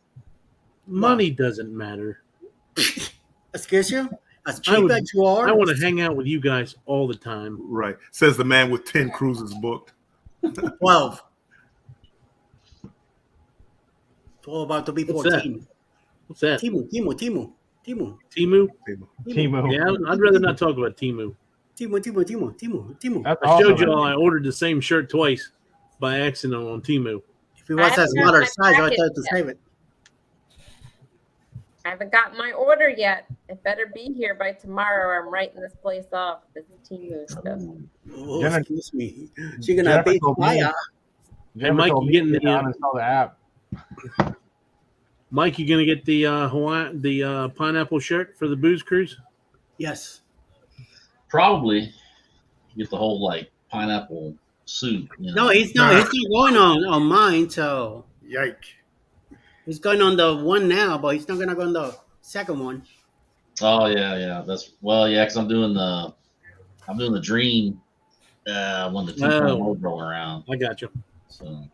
money doesn't matter. Excuse you? As cheap as you are. I want to hang out with you guys all the time. Right. Says the man with 10 cruises booked. 12. 12 about to be What's 14. What's that? Timu. Timu? Table. Yeah, I'd rather not talk about Timu. Timu. That's I showed awesome. y'all I ordered the same shirt twice by accident on Timu. If it was I a smaller haven't size, I packaged tried to yet. save it. I haven't gotten my order yet. It better be here by tomorrow, or I'm writing this place off. This is Timu stuff. Oh, Jennifer- excuse me. She's gonna Jennifer be told me- fire. Jennifer Mike, told you me getting to the, uninstall the app. Mike, you gonna get the the pineapple shirt for the booze cruise? Yes. Probably get the whole like pineapple suit. You know? No, he's not. He's not going on mine. So Yike. he's going on the one now, but he's not gonna go on the second one. Oh yeah. That's because I'm doing the dream when the 2.0 roll around. I got you. So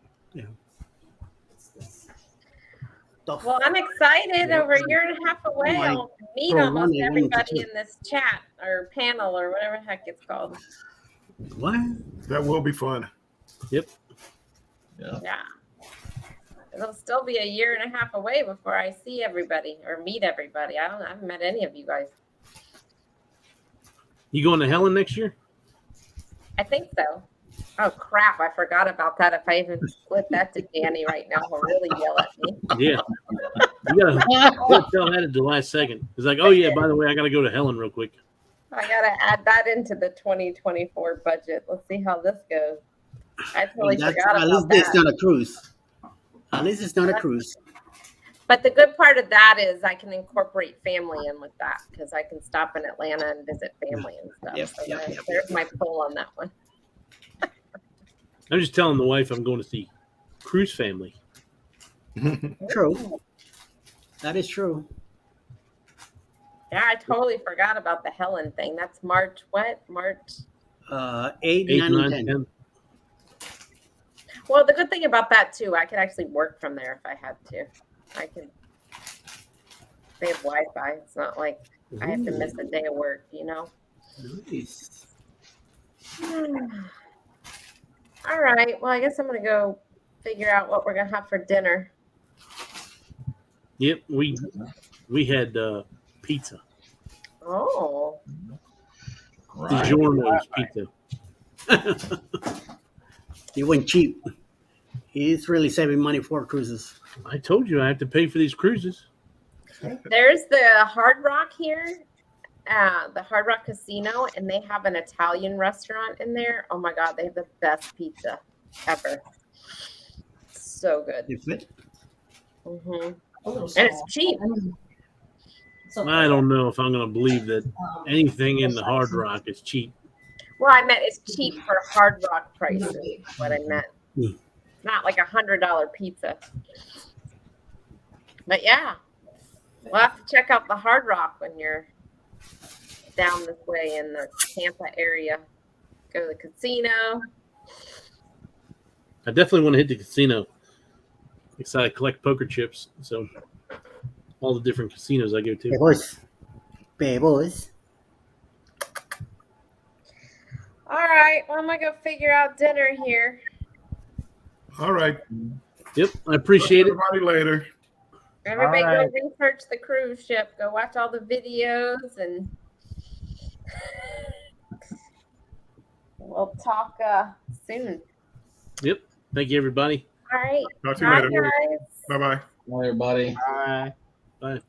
Well, I'm excited. Over a year and a half away, my- I'll meet for almost Monday, I wanted to everybody too. in this chat or panel or whatever the heck it's called. What? That will be fun. Yep. yeah. Yeah. it'll still be a year and a half away before I see everybody or meet everybody. I haven't met any of you guys. You going to Helen next year? I think so. Oh crap! I forgot about that. If I even split that to Danny right now, he'll really yell at me. Yeah. You gotta tell that at the last second. It's like, oh yeah, by the way, I gotta go to Helen real quick. I gotta add that into the 2024 budget. Let's see how this goes. I totally forgot at about least it's that. not a cruise. At least it's not a cruise. But the good part of that is I can incorporate family in with that because I can stop in Atlanta and visit family and stuff. Yep, So yep, there's my pull on that one. I'm just telling the wife I'm going to see Cruise Family. True. That is true. Yeah, I totally forgot about the Helen thing. That's March what? March. 8, 8, 9, 9, and 10. 10. Well, the good thing about that too, I could actually work from there if I had to. I can. They have Wi-Fi. It's not like I have to miss a day of work, you know. Nice. All right. Well, I guess I'm gonna go figure out what we're gonna have for dinner. Yep, we had pizza. Oh, Right. DiGiorno's pizza. He went cheap. He's really saving money for cruises. I told you I have to pay for these cruises. there's the Hard Rock here, the Hard Rock Casino, and they have an Italian restaurant in there. Oh my God, they have the best pizza ever. So good. You fit? hmm A little And it's small. cheap. So- I don't know if I'm going to believe that anything in the Hard Rock is cheap. Well, I meant it's cheap for Hard Rock prices. Is what I meant. Hmm. Not like $100 pizza. But yeah, we'll have to check out the Hard Rock when you're down this way in the Tampa area. Go to the casino. I definitely want to hit the casino. Because I collect poker chips, so all the different casinos I go to. Beboys. Beboys. All right, well, I'm gonna go figure out dinner here. All right. Yep, I appreciate it. Everybody later. Everybody All right. go research the cruise ship. Go watch all the videos, and we'll talk soon. Yep, thank you, everybody. All right, Talk to you bye, later. guys. Bye bye. Well, everybody. Bye. Bye.